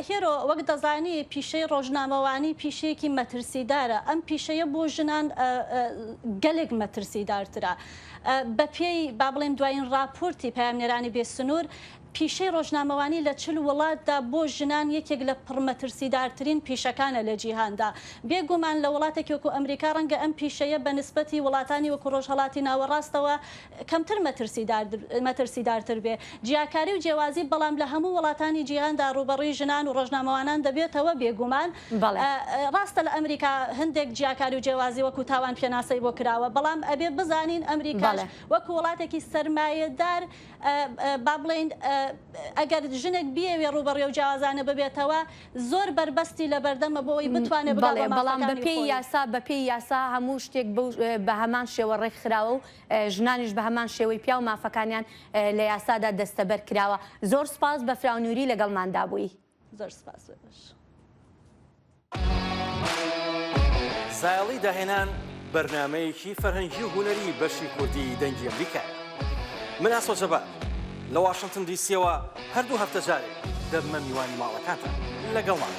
هێرۆ وەک دەزانی پیشەی ڕۆژنامەوانی پیشەیەکی مەترسیدارە ئەم پیشەیە بۆ ژنان گەلێک مەترسیدارترە بە پێی با بڵێم دوایین راپۆرتی پامنێرانی بێسنوور پیشەی ڕۆژنامەوانی لە چل وڵاتدا بۆ ژنان یەکێک لە پڕمەترسیدارترین پیشەکانە لە جیهاندا بێگومان لە وڵاتێکی وەکو ئەمریکا ڕەنگە ئەم پیشەیە بە نسبەتی وڵاتانی وەکو ڕۆژهەڵاتی ناوەڕاستەوە کەمتر مەترسیدارتر بێ جیاکاری و جیاوازی بەڵام لە هەموو وڵاتانی جیهاندا ڕوبەڕووی ژنان و ڕۆژنامەوانان دەبێتەوە بێگومان ڕاستە لە ئەمریکا هەندێک جیاکاری و جیاوازی وەکو تاوان پێناسەی بۆ کراوە بەڵام ئەبێ بزانین ئەمریکاش وەکو وڵاتێکی سەرمایەدار با بڵێن ئەگەر ژنێک بیەوێ ڕوبەڕێ و جیاوازانە ببێتەوە زۆر بربەستی لە بەردەمە بۆەوەی بتوانێت بەڵام بەپێی یاسا هەموو شتێک بە هەمان شێوە ڕێکخراوە و ژنانیش بە هەمان شێوەی پیا و مافەکانیان لە یاسادا دەستەبەر کراوە زۆر سپاس بە فراونووری لەگەڵماندا بووی زۆر سپاس زایڵی داهێنان بەرنامەیەکی فەرهەنگی و هونەری بەشی کوردی دەنگی ئەمریکا من ئاسۆ جەبار لە واشنگتن دیسیەوە هەردوو هەفتە جارێک دەبمە میوانی ماڵەکانتان لەگەڵمان.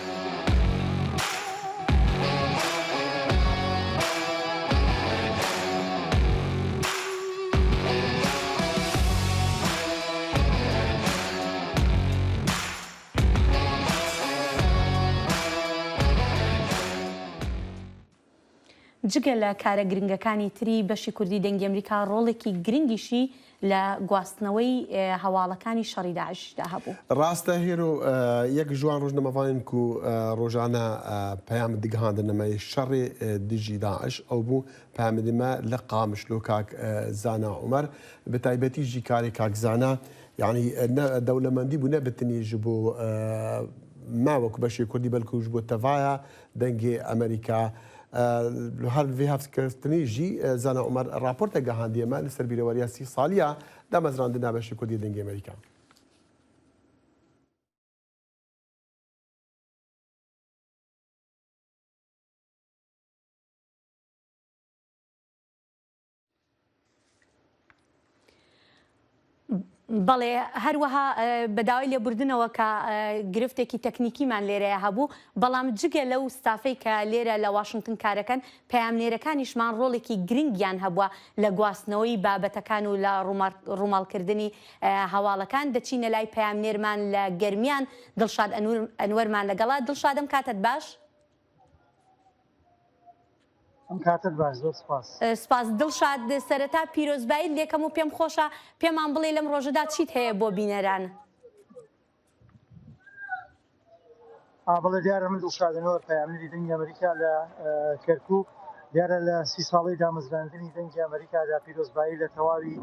جگە لە کارە گرنگەکانی تری بەشی کوردی دەنگی ئەمریکا ڕۆڵێکی گرنگیشی لە گواستنەوەی هەواڵەکانی شەڕی داعشدا هەبوو. ڕاستە هێرۆ یەک جوان ڕۆژنەمەوانین و ڕۆژانە پەیام دیگەهاندنەمای شەڕی دژی داعش ئەو بوو پامدمە لە قامشلۆ کاک زانا عومەر بە تایبەتیژی کاری کاک زانا یعنی دەوڵەمەندی بوو نەبتنیژ بۆ ماوەکو بەشی کوردی بەلکوش بۆ تەڤایە دەنگی ئەمریکا هەر vê hevkirtinî jî Zana Umer raporte gihandiye me li ser bîreweriya 30 saliya damezrandina beşê Kurdî dengê Amerîka. بەڵێ هەروەها بەداوای لێبوردنەوە کە گرفتێکی تەکنیکیمان لێرەیە هەبوو بەڵام جگە لەو ستافەی کە لێرە لە واشنگتن کارەکەن پەیامنێرەکانیشمان ڕۆڵێکی گرنگیان هەبووە لە گواستنەوەی بابەتەکان و لە ڕووماڵکردنی هەواڵەکان دەچینە لای پەیامنێرمان لە گەرمیان دڵشاد ئەنوەرمان لەگەڵا دڵشادم کاتت باش؟ ئەم کاتت باش زۆر سپاس. سپاس دڵشاد سەرەتا پیرۆزبایی لێکەم و پێم خۆشە پێمان بڵێ لەم ڕۆژەدا چیت هەیە بۆ بینەران؟ بەڵێ دیارە من دڵشادنەوە پەیامنێری دەنگی ئەمریکا لە کەرکووک دیارە لە 30 ساڵەی دامەزراندنی دەنگی ئەمریکادا پیرۆزبایی لە تەواوی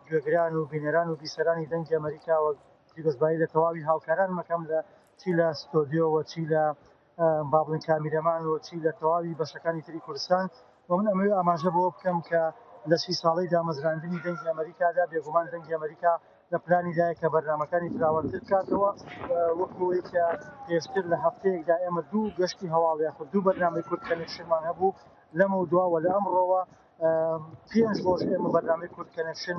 گوێگران و بینەران و بیسەرانی دەنگی ئەمریکاوە پیرۆزبایی لە تەواوی هاوکاران مەکەم لە چی لە ستۆدیۆوە چی لە با بڵێن کامیرەمان و چی لە تەواوی بەشەکانی تری کوردستان و من ئەمەوێ ئاماژە بۆ بکەم کە لە 30 ساڵەی دامەزراندنی دەنگی ئەمریکادا بێگومان دەنگی ئەمریکا لە پلانیدایە کە بەرنامەکانی فراوانتر بکاتەوە وەکوەوەی کە پێشتر لە هەفتەیەکدا ئێمە 2 گەشتی هەواڵ یاخود 2 بەرنامەی کورد کەنێکشنمان هەبوو لەمە دواوە لە ئەمڕۆوە 5 ڕۆژ ئێمە بەرنامەی کورد کەنێکشن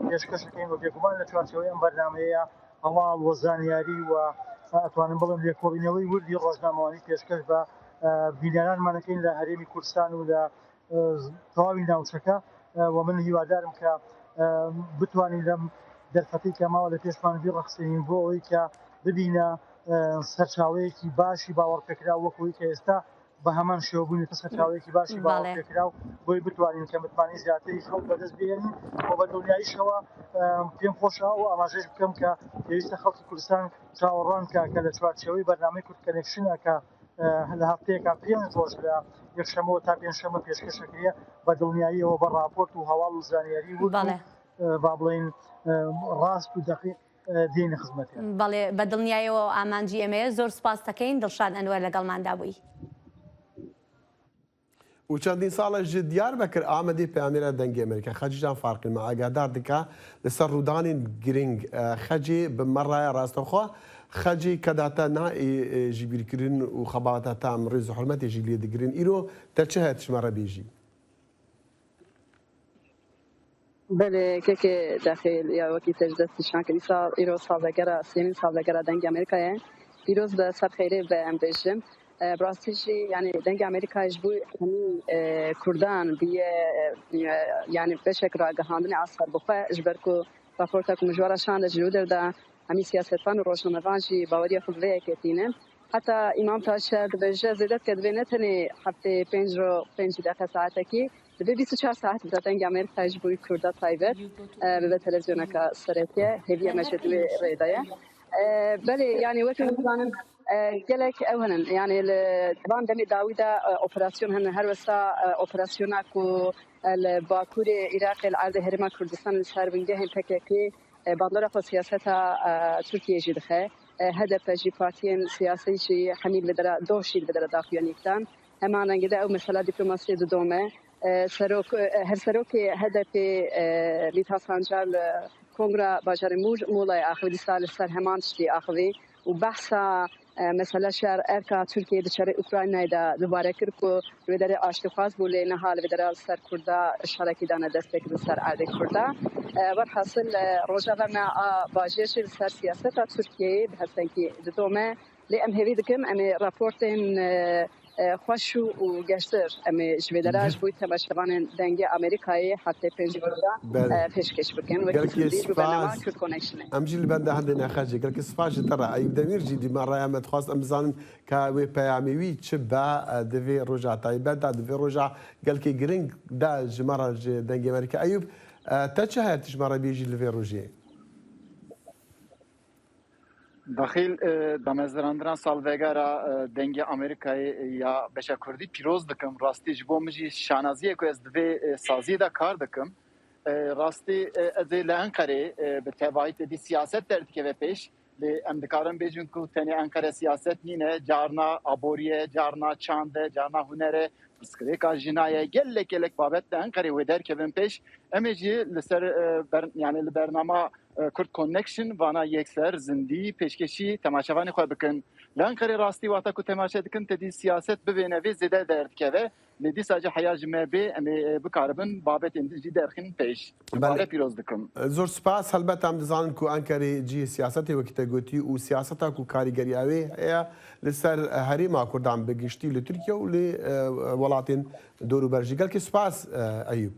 پێشکەشەکەین و بێگومان لە چوارچەوەی ئەم بەرنامەیە هەواڵ و زانیاری و ئەتوانم بڵم لێکۆڵینەوەی وردی ڕۆژنامەوانی پێشکەش بە بینەرانمانەکەین لە هەرێمی کوردستان و لە تەواوی ناوچەکە و من هیوادارم کە بتوانین لەم دەرفەتەی کە ماوە لە پێشمان بیڕەخسێنین بۆ ئەوەی کە ببینە سەرچاوەیەکی باشی باوەڕپێکرا وەکوەی کە ئێستا بە هەمان شێوەبوونێتە سەرچاوەیەکی باشی باوەڕپێکرا و بۆی بتوانین کە متمانی زیاتری خەڵک بەدەست بێنین و بە دڵنیاییشەوە پێم خۆشە و ئاماژەش بکەم کە پێویستە خەڵکی کوردستان چاوەڕوان کە لە چوارچەوەی بەرنامەی کورد کەنێکشنە کە لە هەفتەیەکە 5 ڕۆژ لە یەکشەمەوە تا پێنجشەمە پێشکەشەکرێ بە دڵنیاییەوە بە راپۆرت و هەواڵ و زانیاری با بڵێن ڕاست و دقیق دێنە خزمەتیان. بەڵێ بە دڵنیاییەوە ئامانجی ئەمەیە زۆر سپاس دەکەین دڵشاد ئەنوەر لەگەڵماندا بووی. و چەندین ساڵە ji Diyarbekir Amedê peyamnêra dengê Amerîka xecîjan farqîn me agadar dike li ser rûdanên giring xecê bi meraya rastexwe xecê kedate naê ji bîrkirin û xebateta em rêz û hurmetê jî lê digirin îro te çi heye tişmere bêjî? بله که داخل یا وقتی تجدید نشان کردی سال ایرو سالگرا سیمین سالگرا دنگ آمریکایه پیروز به سب خیره به ام بجم براستیجی یعنی دنگ آمریکایش بود همین کردان بیه یعنی به شکل آگاهاندنی عصر بخواه اجبرکو راپورت که مجوار شان جلودر دا همین سیاستفان و روشنامه‌نویسی باوری خود وی کتینه حتی امام تاشر به جزیرت که دوی نتنی هفته 5 دقیقه ساعته کی به 24 ساعت به دنگ آمریکایش بود کرد تایبت به تلویزیون که سرته هدیه مشهد و ریدایه بله یعنی وقتی مثلا گلک اوهنن یعنی طبعا دمی داویدا اپراسیون هن هر وسا اپراسیونا کو الباکور عراق العرض هرما کردستان سر بنده هم پککی باندار خو سیاست ترکیه جدخه هدف جی پارتیین سیاسی جی حمیل بدر دوشیل بدر داخلیانیکتان همان انگده او مثلا دیپلماسی دومه سروک هر سروک هدف لیتا سانجار کنگره باجر مولای آخری سال سر همان چی آخری و بحثا مثلا شهر ارکا ترکیه دچار اوکراین دا دوباره کرد که وداره آشتخواز بوله نه حال وداره سر کرده شرکی دانه دسته که سر عرض کرده و حاصل روزا و ما باجش سر سیاست ترکیه به حسن که دومه لی ام هیوی دکم ام راپورتن خوش و گشتر ام جویدراج بود تماشاوان دنگ آمریکایی حتی 5 روزه پیشکش بکن و کسی رو برنامه کرد کانکشنه. امجیل بنده هنده نخواهی گل که سپاس ترا ایب دمیر جدی مرای امت خواست امزان که وی پیامیوی چه با دوی روزا تایبت دا دوی روزا گل که گرینگ دا جمره دنگ آمریکا ایوب تا چه هست جمره بیجی لوی روزی؟ داخل دامزراندران سالوگرا دنگ آمریکای یا بشه کردی پیروز دکم راستی جبو مجی شانازیه که از دوی سازی دا کار دکم راستی از لانقره به تبعیت دی سیاست درد که پیش ام دکارن بیجن کو تنی انقره سیاست نینه جارنا ابوریه جارنا چانده جارنا هنره سکریکا جنایه گلک بابت انقره و در کبن پیش امیجی لسر یعنی برنامه کرد کانکشن وانا یکسر زندی پیشکشی تماشاوانی خو بکن لانقره راستی واتا کو تماشا دکن تدی سیاست ببینه وی زده درد که ندی ساجه حیاج مبی ام بکاربن بابت اندی درخین پیش بالا پیروز دکم زور سپاس البته هم دزان کو انکاری جی سیاست وقت گوتی او سیاست کو کاریگری اوی هيا لسر هریما کردان بگشتی ل ترکیه و ل ولاتین دورو برجی گل که سپاس ایوب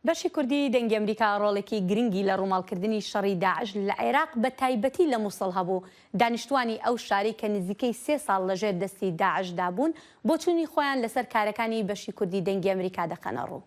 بەشی کوردی دەنگی ئەمریکا ڕۆڵێکی گرنگی لە ڕووماڵکردنی شەڕی داعش لە عێراق بە تایبەتی لە مووسڵ هەبوو دانیشتوانی ئەو شاری کە نزیکەی 3 ساڵ لەژێر دەستی داعشدا بوون بۆ چوونی خۆیان لەسەر کارەکانی بەشی کوردی دەنگی ئەمریکا دەخەنە ڕوو.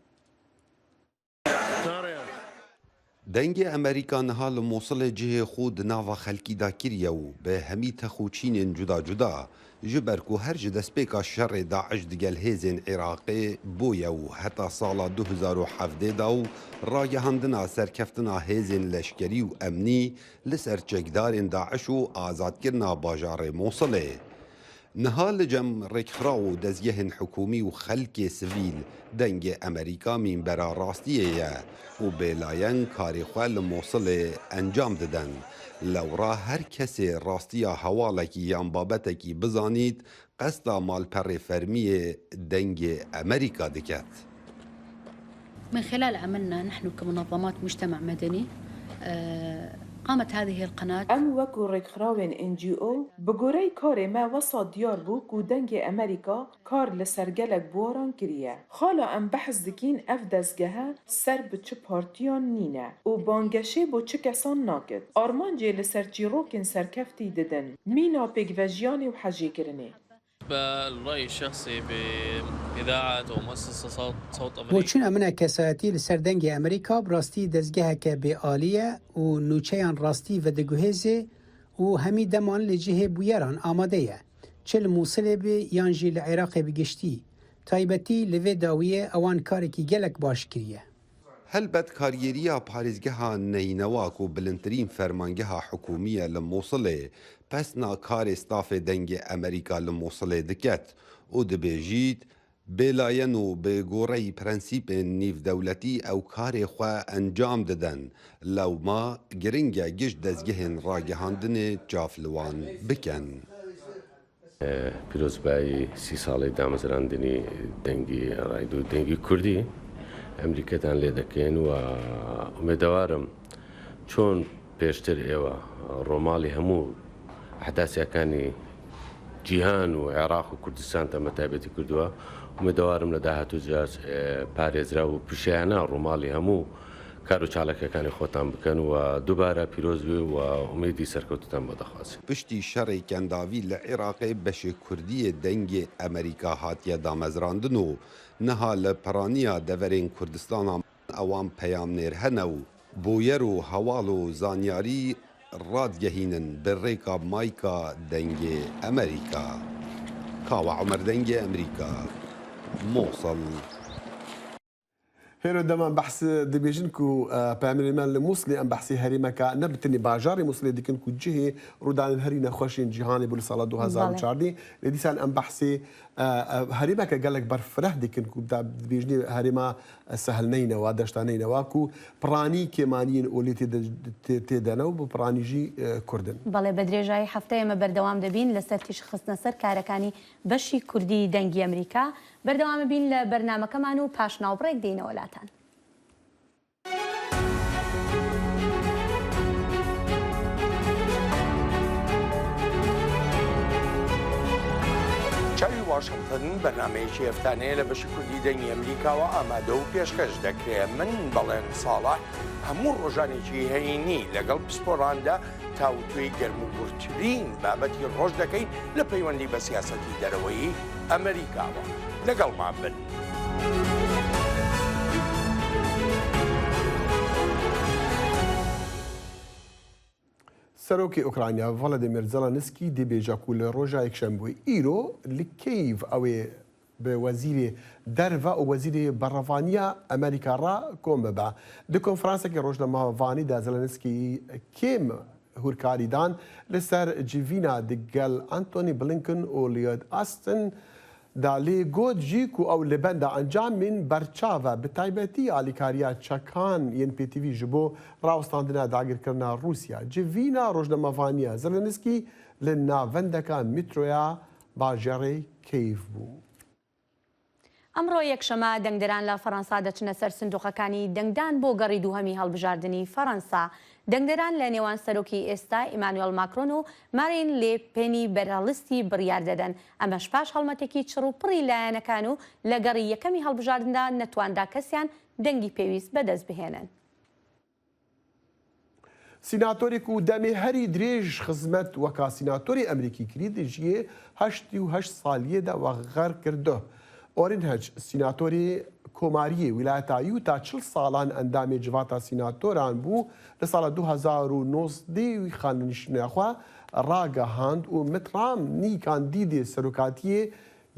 دەنگی ئەمریکا نەها لە مووسڵێ جihê xwe di nava xelkî da kiriye û bi hemî tex û çînên cuda cuda ji ber ku her ji destpêka şerê Daeş digel hêzên Iraqê bûye û heta sala 2017 da û ragihandina serkeftina hêzên leşkerî û emnî li ser çekdarên Daeş û azadkirina bajarê Mosilê. Niha li cem rêkxira û dezgehên hikûmî û xelkê sivîl dengê Emerîka mînbera rastiyê ye û bêlayen karê xwe li Mosilê encam didin. Lewra her kesê rastiya hewalekî yan babetekî bizanît qesda malperê fermiyê dengê Emerîka diket. من خلال عملنا نحن كمنظمات مجتمع مدني قامت هذه القناة ام وكو ريكخراوين NGO بگوري كاري ما وصا ديار بو كو دنگ امريكا كار لسرگلك بواران كريه خالا ام بحث دكين اف دزگه سر بچه پارتيان نينه و بانگشه بو چه کسان ناكد آرمان جي لسر جيروكين سركفتي ددن مينا بيگوجياني و حجي كرنه بالرأي الشخصي بإذاعة ومؤسسة صوت أمريكا بۆچون ئەمنە کەسایەتی لەسەر دەنگی ئەمریکا بڕاستی دەستگەهەکە بێئالیە و نوچەیان ڕاستی ڤەدەگوهێزێ و هەمی دەمان لە جihê بویەران ئامادەیە چ لە مووسڵێ بێ یان ژی لە عێراقێ بگشتی تایبەتی لە vê dawiyê ئەوان کارێکی gelek baş kiriye. Helbet karyeriya parêzgeha neyînewak û bilindtirîn fermangeha hikûmî ye li Mosilê pesna karê stafê dengê Emerîka li Mosilê diket û dibêjît bêlayen û bêgoreyî prensîpên nîvdewletî ew karê xwe encam didin lewma giring e giş dezgehên ragihandinê çavliwan bikin. پیرۆزبایی 30 ساڵی دامەزراندنی دەنگی ڕاید و دەنگی کوردی ئەمریکەتان لێ دەکەین و ئومێدەوارم چۆن پێشتر ئێوە ڕۆماڵی هەموو ئەحداسیەکانی جیهان و عێراق و کوردستان تەمە تایبەتی کردووە ئومێدەوارم لە داهاتوو جار پارێزرا و پیشیانە ڕۆماڵی هەموو کار و چالاکەکانی خۆتان بکەن و دووبارە پیرۆز بێ و ئومێدی سەرکەوتتان بۆ دەخوازێن. پشتی شەڕی کەنداوی لە عێراقی بەشێ کوردیە دەنگێ ئەمریکا هاتیە دامەزراندن و نەها لە پەرانیە دەڤەرێن کوردستانە ئەوان پەیامنێر هەنە و بۆیەر و هەواڵ و زانیاری ڕادگەهینن بڕێکا مایکا دەنگێ ئەمریکا. کاوە عومەر دەنگێ ئەمریکا مووسڵ. هێرۆ دەمان بەحس دەبێژن و پامێمان لە مووسڵی ئەم بەحسی هەریمەکە نەبتنی باژاری مووسڵێ دیکن و جihê ڕوودانن هەری نەخۆشین جیهانی بوو لە ساڵە 2014 لە دیسان ئەم بەحسی هەریمەکە gelek بەرفرەح دیکن و دەبێژنی هەریما سەهلنەینەوە دەشتانەینەوە و پڕانی کێمانین ئۆلی تێدەنەوە بۆ پڕانیژی کوردن. بەڵێ بە درێژایی هەفتەیە ئێمە بەردەوام دەبین لەسەر تیش خستنە سەر کارەکانی بەشی کوردی دەنگی ئەمریکا بەردەوامە بین لە بەرنامەکەمان و پاش ناوبڕێک دێنەوە لاتان. چاوی واشنگتن بەرنامەیەکی هەفتانەیە لە بەشی کوردی دەنگی ئەمریکاوە ئامادە و پێشکەش دەکرێت من بەڵێن ساڵح هەموو ڕۆژانێکی هەینی لەگەڵ پسپۆراندا تاوتوێی گەرموگورترین بابەتی ڕۆژ دەکەین لە پەیوەندی بە سیاسەتی دەرەوەی ئەمریکاوە لەگەڵمان بن. سەرۆکی ئوکرانیا ڤڵەدیمیر زەلەنسکی دەبێژە و لە ڕۆژە یەکشەمبووی ئیرۆ لە کیڤ ئەوێ بوزير درفا ووزير برفانيا أمريكا را كوم ببا دي كونفرانسا كي روجنامه فاني دا زلنسكي كيم هوركاري دان لسر جيفينا دقل أنتوني بلينكن وليود أستن دا لي جود جيكو أو لبندا أنجام من برشافا بتايبتي على كاريا تشاكان ين بي تي في جبو راوستاندنا داغر كرنا روسيا جيفينا روجنامه فانيا زلنسكي لنا فندكا مترويا باجاري كيف بو ئەمڕۆ یەکشەمە دەنگدەران لە فەڕەنسا دەچنە سەر سندوقەکانی دەنگدان بۆ گەڕی دووهەمی هەڵبژاردننی فەڕەنسا. دەنگدەران لە نێوان سەرۆکی ئێستا ئیمانوێل ماکرۆن و مارین لێ پێنی بەرهەڵستی بڕیار دەدەن. ئەمەش پاش هەڵمەتێکی چڕ و پڕی لایەنەکان و لە گەڕی یەکەمی هەڵبژاردندا نەتواندا کەسیان دەنگی پێویست بەدەست بهێنن. سیناتۆرێک و دەمێ هەری درێژ خزمەت وەکا سیناتۆری ئەمریکی کری دژیە 88 ساڵیەدا وەغەر کردو. ئۆرین هەج سیناتۆری کۆماریە ویلایەتە یوتا 40 ساڵان ئەندامێ جڤاتە سیناتۆران بوو لە ساڵە 2009 خاننیشتنەخوا ڕاگەهاند و مترامنی کاندیدێ سەرۆکاتیە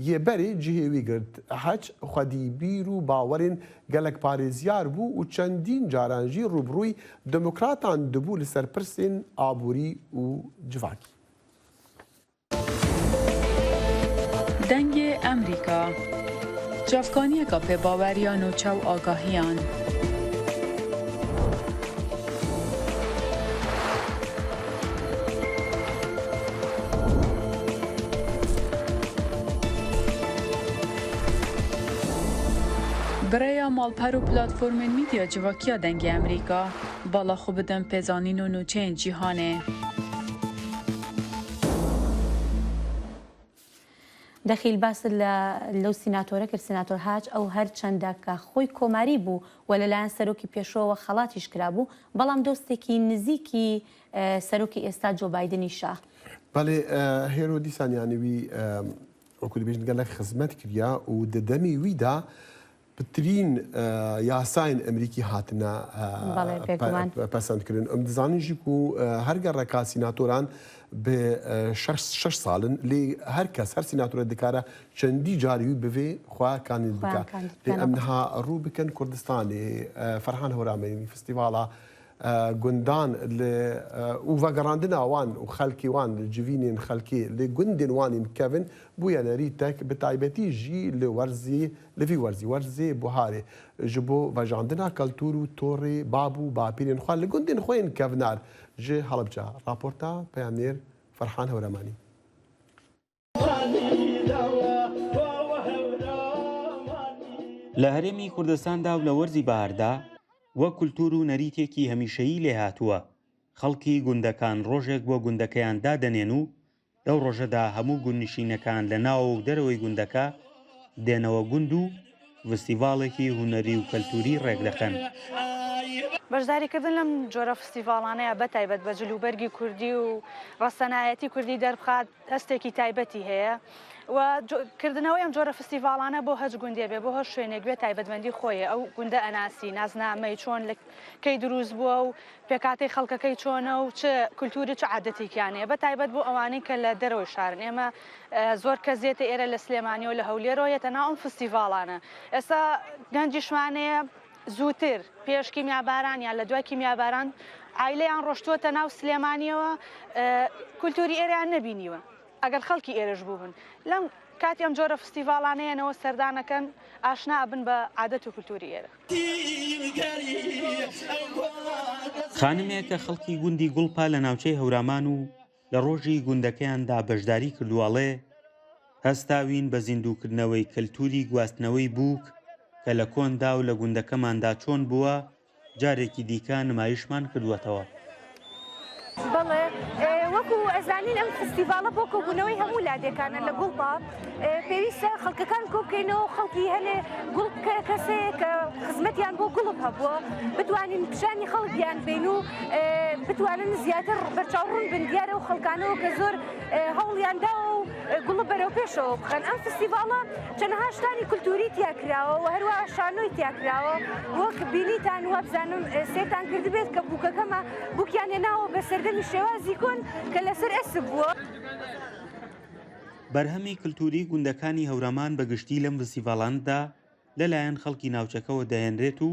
یێبەرێ جهێوی گرت هەج خودیبیر و باوەرێن گەلک پارێزیار بوو و چەندین جارانژی ڕوبڕووی دموکراتان دەبوو لەسەر پرسێن ئابووری و جڤاکی. دەنگێ ئەمریکا جافکانیەکە پێباوەریان و چاو ئاگاهیان. برای مالپەر و پلاتفۆرمên میدیا civakîya dengê Amerîka bala xwe bidin pêzanîn û nûçeyên cîhanê. دەخیل باس لەو سیناتۆرە کرد سیناتۆر هاج ئەو هەر چەندە کە خۆی کۆماری بوو و لەلایەن سەرۆکی پێشەوە خەڵاتیش کرابوو بەڵام دۆستێکی نزیکی سەرۆکی ئێستا جۆ بایدنیشە. بەڵێ هێرۆ دیسانیانوی وەکو دەبێژن گەلک خزمەت کردیا و دەدەمی ویدا بترین یاساین ئەمریکی هاتنە پەسەندکردن ئەم دەزانیژی و هەر گەڕێکا سیناتۆران بە 6 ساڵن لێ هەر کەس هەر سیناتۆرە دکارە چەندی جاریوی بوێ خواکانی بکات لێ ئەمها ڕوو بکەن کوردستانی فەرهان هەورامەنی فستیڤاڵە گوندان و ڤەگەڕاندنا وان و خەڵکی وان جوینên خەڵکی لێ گوندên وانین کەڤن بووە نەریتەک بە تایبەتی ژی لە وەرزی لەوی وەرزێ بوهارێ ji بۆ ڤەژاندنا کەلتور و تۆڕێ باب و باپیرên xwe li gundên xwe yên kevnar ji Helepça. Raporta peyamnêr Ferhan Hewremanî. لە هەرێمی کوردستاندا و لە وەرزی بەهاردا وە کولتور و نەریتێکی هەمیشەیی لێ هاتووە خەڵکی گوندەکان ڕۆژێک بۆ گوندەکەیان دادەنێن و لەو ڕۆژەدا هەموو گوندنشینەکان لە ناو و دەرەوەی گوندەکە دێنەوە گوند و فستیڤاڵێکی هونەری و کەلتوری ڕێک دەخەن. بەشداریکردن لەم جۆرە فستیڤاڵانەیە بەتایبەت بە جلوبەرگی کوردی و ڕەسەنایەتی کوردی دەربخات هەستێکی تایبەتی هەیە و کردنەوەی ئەم جۆرە فستیڤاڵانە بۆ هەج گوندێ بێ بۆ هەر شوێنێک بێ تایبەتمەندی خۆیە ئەو گوندە ئەناسی نازنامەی چۆن کەی دروست بووە و پێکاتی خەڵکەکەی چۆنە و چه کولتوری چه عادەتێکیانەیە بەتایبەت بۆ ئەوانەی کە لە دەرەوەی شارن ئێمە زۆر کەزیێتە ئێرە لە سلێمانی و لە هەولێرەوە تەناو ئەم فستیڤاڵانە ئێستا گەنجیشوانەیە زووتر پێش کیمیاباران یان لە دوای کیمیاباران عایلەیان ڕۆشتووەتە ناو سلێمانیەوە کولتوری ئێرەیان نەبینیوە ئەگەر خەڵکی ئێرەش بووبن لەم کاتی ئەم جۆرە فستیڤاڵانەیەنەوە سەردانەکەن ئاشنا بن بە عادەت و کولتوری ئێرە. خانمێک کە خەڵکی گوندی گوڵپا لە ناوچەی هەورامان و لە ڕۆژی گوندەکەیاندا بەشداری کردوواڵێ هەستاوین بە زیندووکردنەوەی کەلتوری گواستنەوەی بووک کە لە کۆندا و لە گوندەکەماندا چۆن بووە جارێکی دیکە نمایشمان کردووەتەوە. بەڵێ وەکو ئەزانین ئەم فستیڤاڵە بۆ کۆبوونەوەی هەموو لادێکانە لە گوڵپا پێویستە خەڵکەکان کۆبکەینەوە خەڵکی هەنێ گوڵ کەسەیە کە خزمەتیان بۆ گوڵب هەبووە بتوانین پیشانی خەڵکیان بین و بتوانن زیاتر بەرچاوڕوون بن دیارە و خەڵکانەوە کە زۆر هەوڵیاندا و گوڵب بەرەو پێشەوە بخەن. ئەم فستیڤاڵە چەندەها شتانی کولتوری تیاکراوە و هەروەها شانۆی تیاکراوە وەک بینیتان وە بزانم سێتان کردبێت کە بووکەکەمە بووکیان هێناوە بە سەردەمی شێوازی کۆن کە لەسەر ئەسب بووە. بەرهەمی کللتوری گوندەکانی هەورەمان بەگشتی لەم فستیڤالاندا لەلایەن خەڵکی ناوچەکەەوە دەهێنرێت و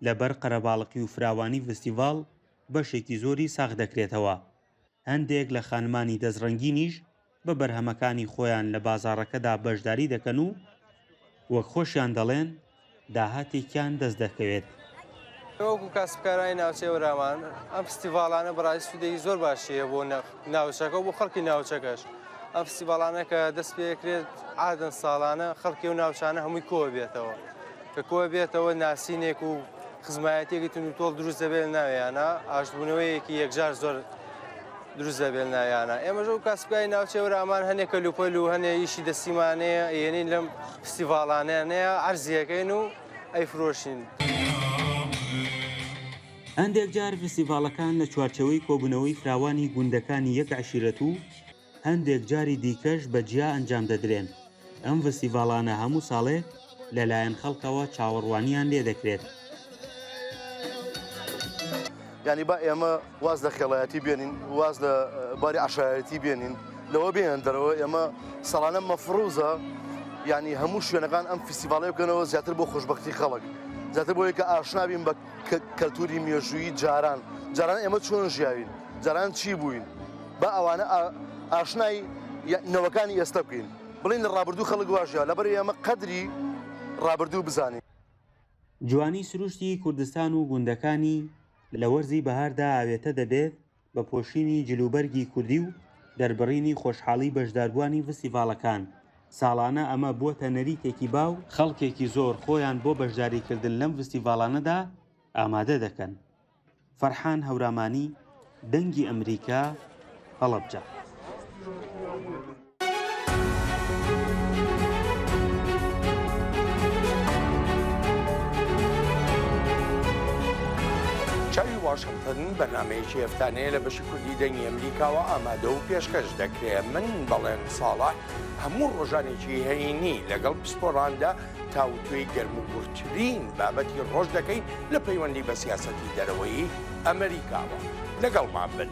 لەبەر قەرەباڵقی و فراوانی فستیڤال بەشێکی زۆری ساغ دەکرێتەوە. هەندێک لە خانمانی دەستڕەنگینیش بە بەرهەمەکانی خۆیان لە بازاڕەکەدا بەشداری دەکەن و وەک خۆشیان دەڵێن داهاتێکیان دەست دەکەوێت. وەکو کاسبکارانی ناوچەی وەرامان ئەم فستیڤالانە بەڕای سوودێکی زۆر باشیە بۆ ناوچەکە و بۆ خەڵکی ناوچەکەش. ئەم فستیڤالانە کە دەست پێکرێت عادەن ساڵانە خەڵکی و ناوچانە هەمووی کۆ بێتەوە کە کۆ بێتەوە ناسینێک و خزمایەتێکی تون و تۆڵ دروست دەبێت ناویانە ئاشتبوونەوەیەکی یەکجار زۆر دروست دەبێت ناویانە. ئێمەژە و کاسبکاری ناوچەی وەرامان هەنێک کەلوپەل و هەنێک ئیشی دەستیمانەیە یێنین لەم فستیڤالانەیە عەرزیەکەین و ئەیفرۆشین. هەندێک جار فستیڤالەکان لە چوارچەوەی کۆبوونەوەی فراوانی گوندەکانی یەک عەشیرەت و هەندێک جاری دیکەش بەجیا ئەنجام دەدرێن. ئەم فستیڤالانە هەموو ساڵێک لەلایەن خەڵکەوە چاوەڕوانیان لێ دەکرێت. یعنی با ئێمە واز لە خێڵایەتی بێنین، واز لە باری عشایەتی بێنین، لەوە بێن دەرەوە ئێمە ساڵانە مەفروزە، یعنی هەموو شوێنەکان ئەم فستیڤالەی بکەنەوە زیاتر بۆ خۆشبەختی خەڵک، زیاتر بۆ یەکە ئاشنابین بە کەلتوری مێژووی جاران ئێمە چۆن ژیاوین، جاران چی بووین، بە ئەوانە ئاشنای نەوەکانی ئێستا بکەین، بڵین لە ڕابردوو خەڵک واژە لەبەر ئێمە قەدری ڕابردوو بزانین. جوانی سروشتی کوردستان و گوندەکانی لە وەرزی بەهاردا ئاوێتە دەبێت بە پۆشینی جلوبەرگی کوردی و دەربڕینی خۆشحاڵی بەشداربوانی فستیڤالەکان. ساڵانە ئەمە بووەتە نەریتێکی باو خەڵکێکی زۆر خۆیان بۆ بەشداریکردن لەم فستیڤالانەدا ئامادە دەکەن. فەرحان هەورامانی، دەنگی ئەمریکا، هەڵەبجە. چاوی واشنگتن بەرنامەیەکی هەفتانەیە لە بەشی کوردی دەنگی ئەمریکاوە ئامادە و پێشکەش دەکرێت. من بەڵێن ساڵح هەموو ڕۆژانێکی هەینی لەگەڵ پسپۆراندا تاوتوێی گەرموگورترین بابەتی ڕۆژ دەکەین لە پەیوەندی بە سیاسەتی دەرەوەی ئەمریکاوە. لەگەڵمان بن.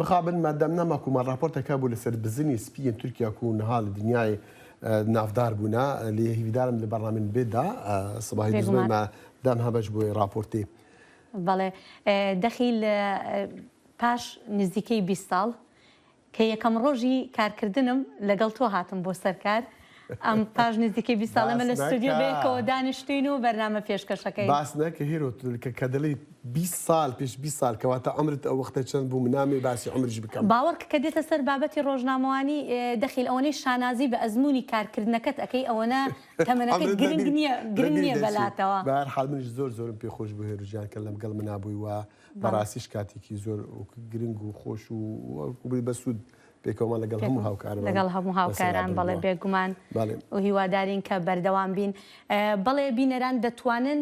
مخابن مادام نامەکومان راپۆرتەکە بوو لەسەر بزنی سپیین تورکیا و نەها لە دنیای نافدار بوونا لێ هیویدارم لە بەرنامەن بێدا سباهی دزمە دام هەبەش بۆی راپۆرتی. بەڵێ دەخیل پاش نزیکەی 20 ساڵ کە یەکەم ڕۆژی کارکردنم لەگەڵ تۆ هاتم بۆ سەرکار ئەم پاش نزیکەی 20 ساڵەمە لە ستودیۆ بێکەوە دانیشتین و بەرنامە پێشکەشەکەی باس نەکە هێرۆ کە دەڵی 20 ساڵ پێش 20 ساڵ کەواتە ئەمرت ئەو وەختە چەند بوو منامی باسی عمرش بکەم. باوەڕ کە دێتە سەر بابەتی ڕۆژنامەوانی دەخیل ئەوەی شانازی بە ئەزمموی کارکردنەکەت ئەەکەی ئەوەنە تەمەنەکەت گرنگ نییە بەلاتەوە. بەهەرحاڵ منیش زۆر پێخۆش بوو هێروژیان کە لەگەڵ منابووی وە بەڕاستیش کاتێکی زۆر گرنگ و خۆش و بەسوود پێکەوەمان لەگەڵ هەموو هاوکاران لەگەڵ هەموو هاوکاران بەڵێ بێگومان و هیوادارین کە بەردەوام بین. بەڵێ بینەران دەتوانن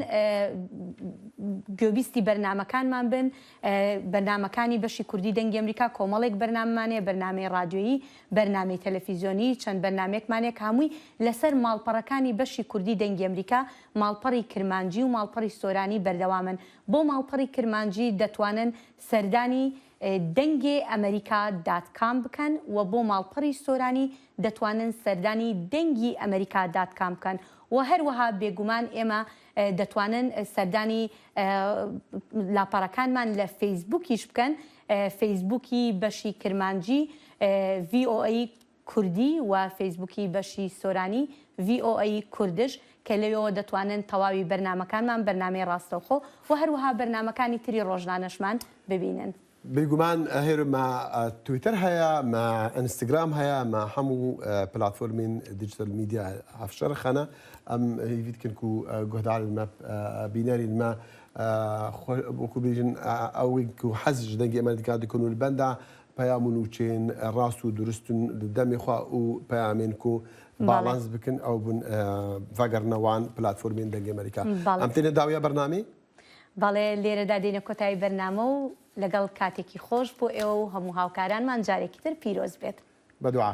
گوێبیستی بەرنمەکانمان بن. بەرنمەکانی بەشی کوردی دەنگی ئەمریکا کۆمەڵێک بەرناممانەیە، بەرنامەی رادیۆیی، بەرنامەی تەلەڤیزیۆنی، چەند بەرنمێکمانێک هەمووی لەسەر ماڵپەڕەکانی بەشی کوردی دەنگی ئەمریکا، ماڵپەڕی کرمانجی و ماڵپەڕی سۆرانی بەردەوامن. بۆ ماڵپەڕی کرمانجی دەتوانن سەردانی دەنگی ئەمریکا.com بکەن و بۆ ماڵپەڕی سۆرانی دەتوانن سەردانی دەنگی ئەمریکا.com بکەن و هەروەها بێگومان ئێمە دەتوانن سەردانی لاپەڕەکانمان لە فەیسبووکیش بکەن، فەیسبووکی بەشی کرمانجی VOA کوردی و فەیسبووکی بەشی سۆرانی VOA کوردش کە لەوێەوە دەتوانن تەواوی بەرنمەکانمان بەرنامەی ڕاستەوخۆ و هەروەها بەرنمەکانی تری ڕۆژنانەشمان ببینن. بێگومان هێرمە تویتەر هەیە، مە ئەنستگرام هەیە، مە هەموو پلاتفۆرمین دیجیتال میدیا هەفشەرخەنە ئەم هیویتکن و گۆدارمە بینەری مە وەکو بێژن ئەوەی و حەزش دەنگی ئەمریکا دەکەن و بەندا پەیامون و چێن ڕاست و دروستن دەمیخوا و پەیامێن و باڵانس بکن ئەو بوون ڤەگەرنەوان پلاتفۆرمین دەنگی ئەمریکا. ئەم تێنە داویە بەرنامی؟ بەڵێ لێرەدا دێنە کۆتایی بەرنامە و لەگەڵ کاتێکی خۆش بۆ ئێوە و هەموو هاوکارانمان جارێکی تر پیرۆز بێت. بەدوعا.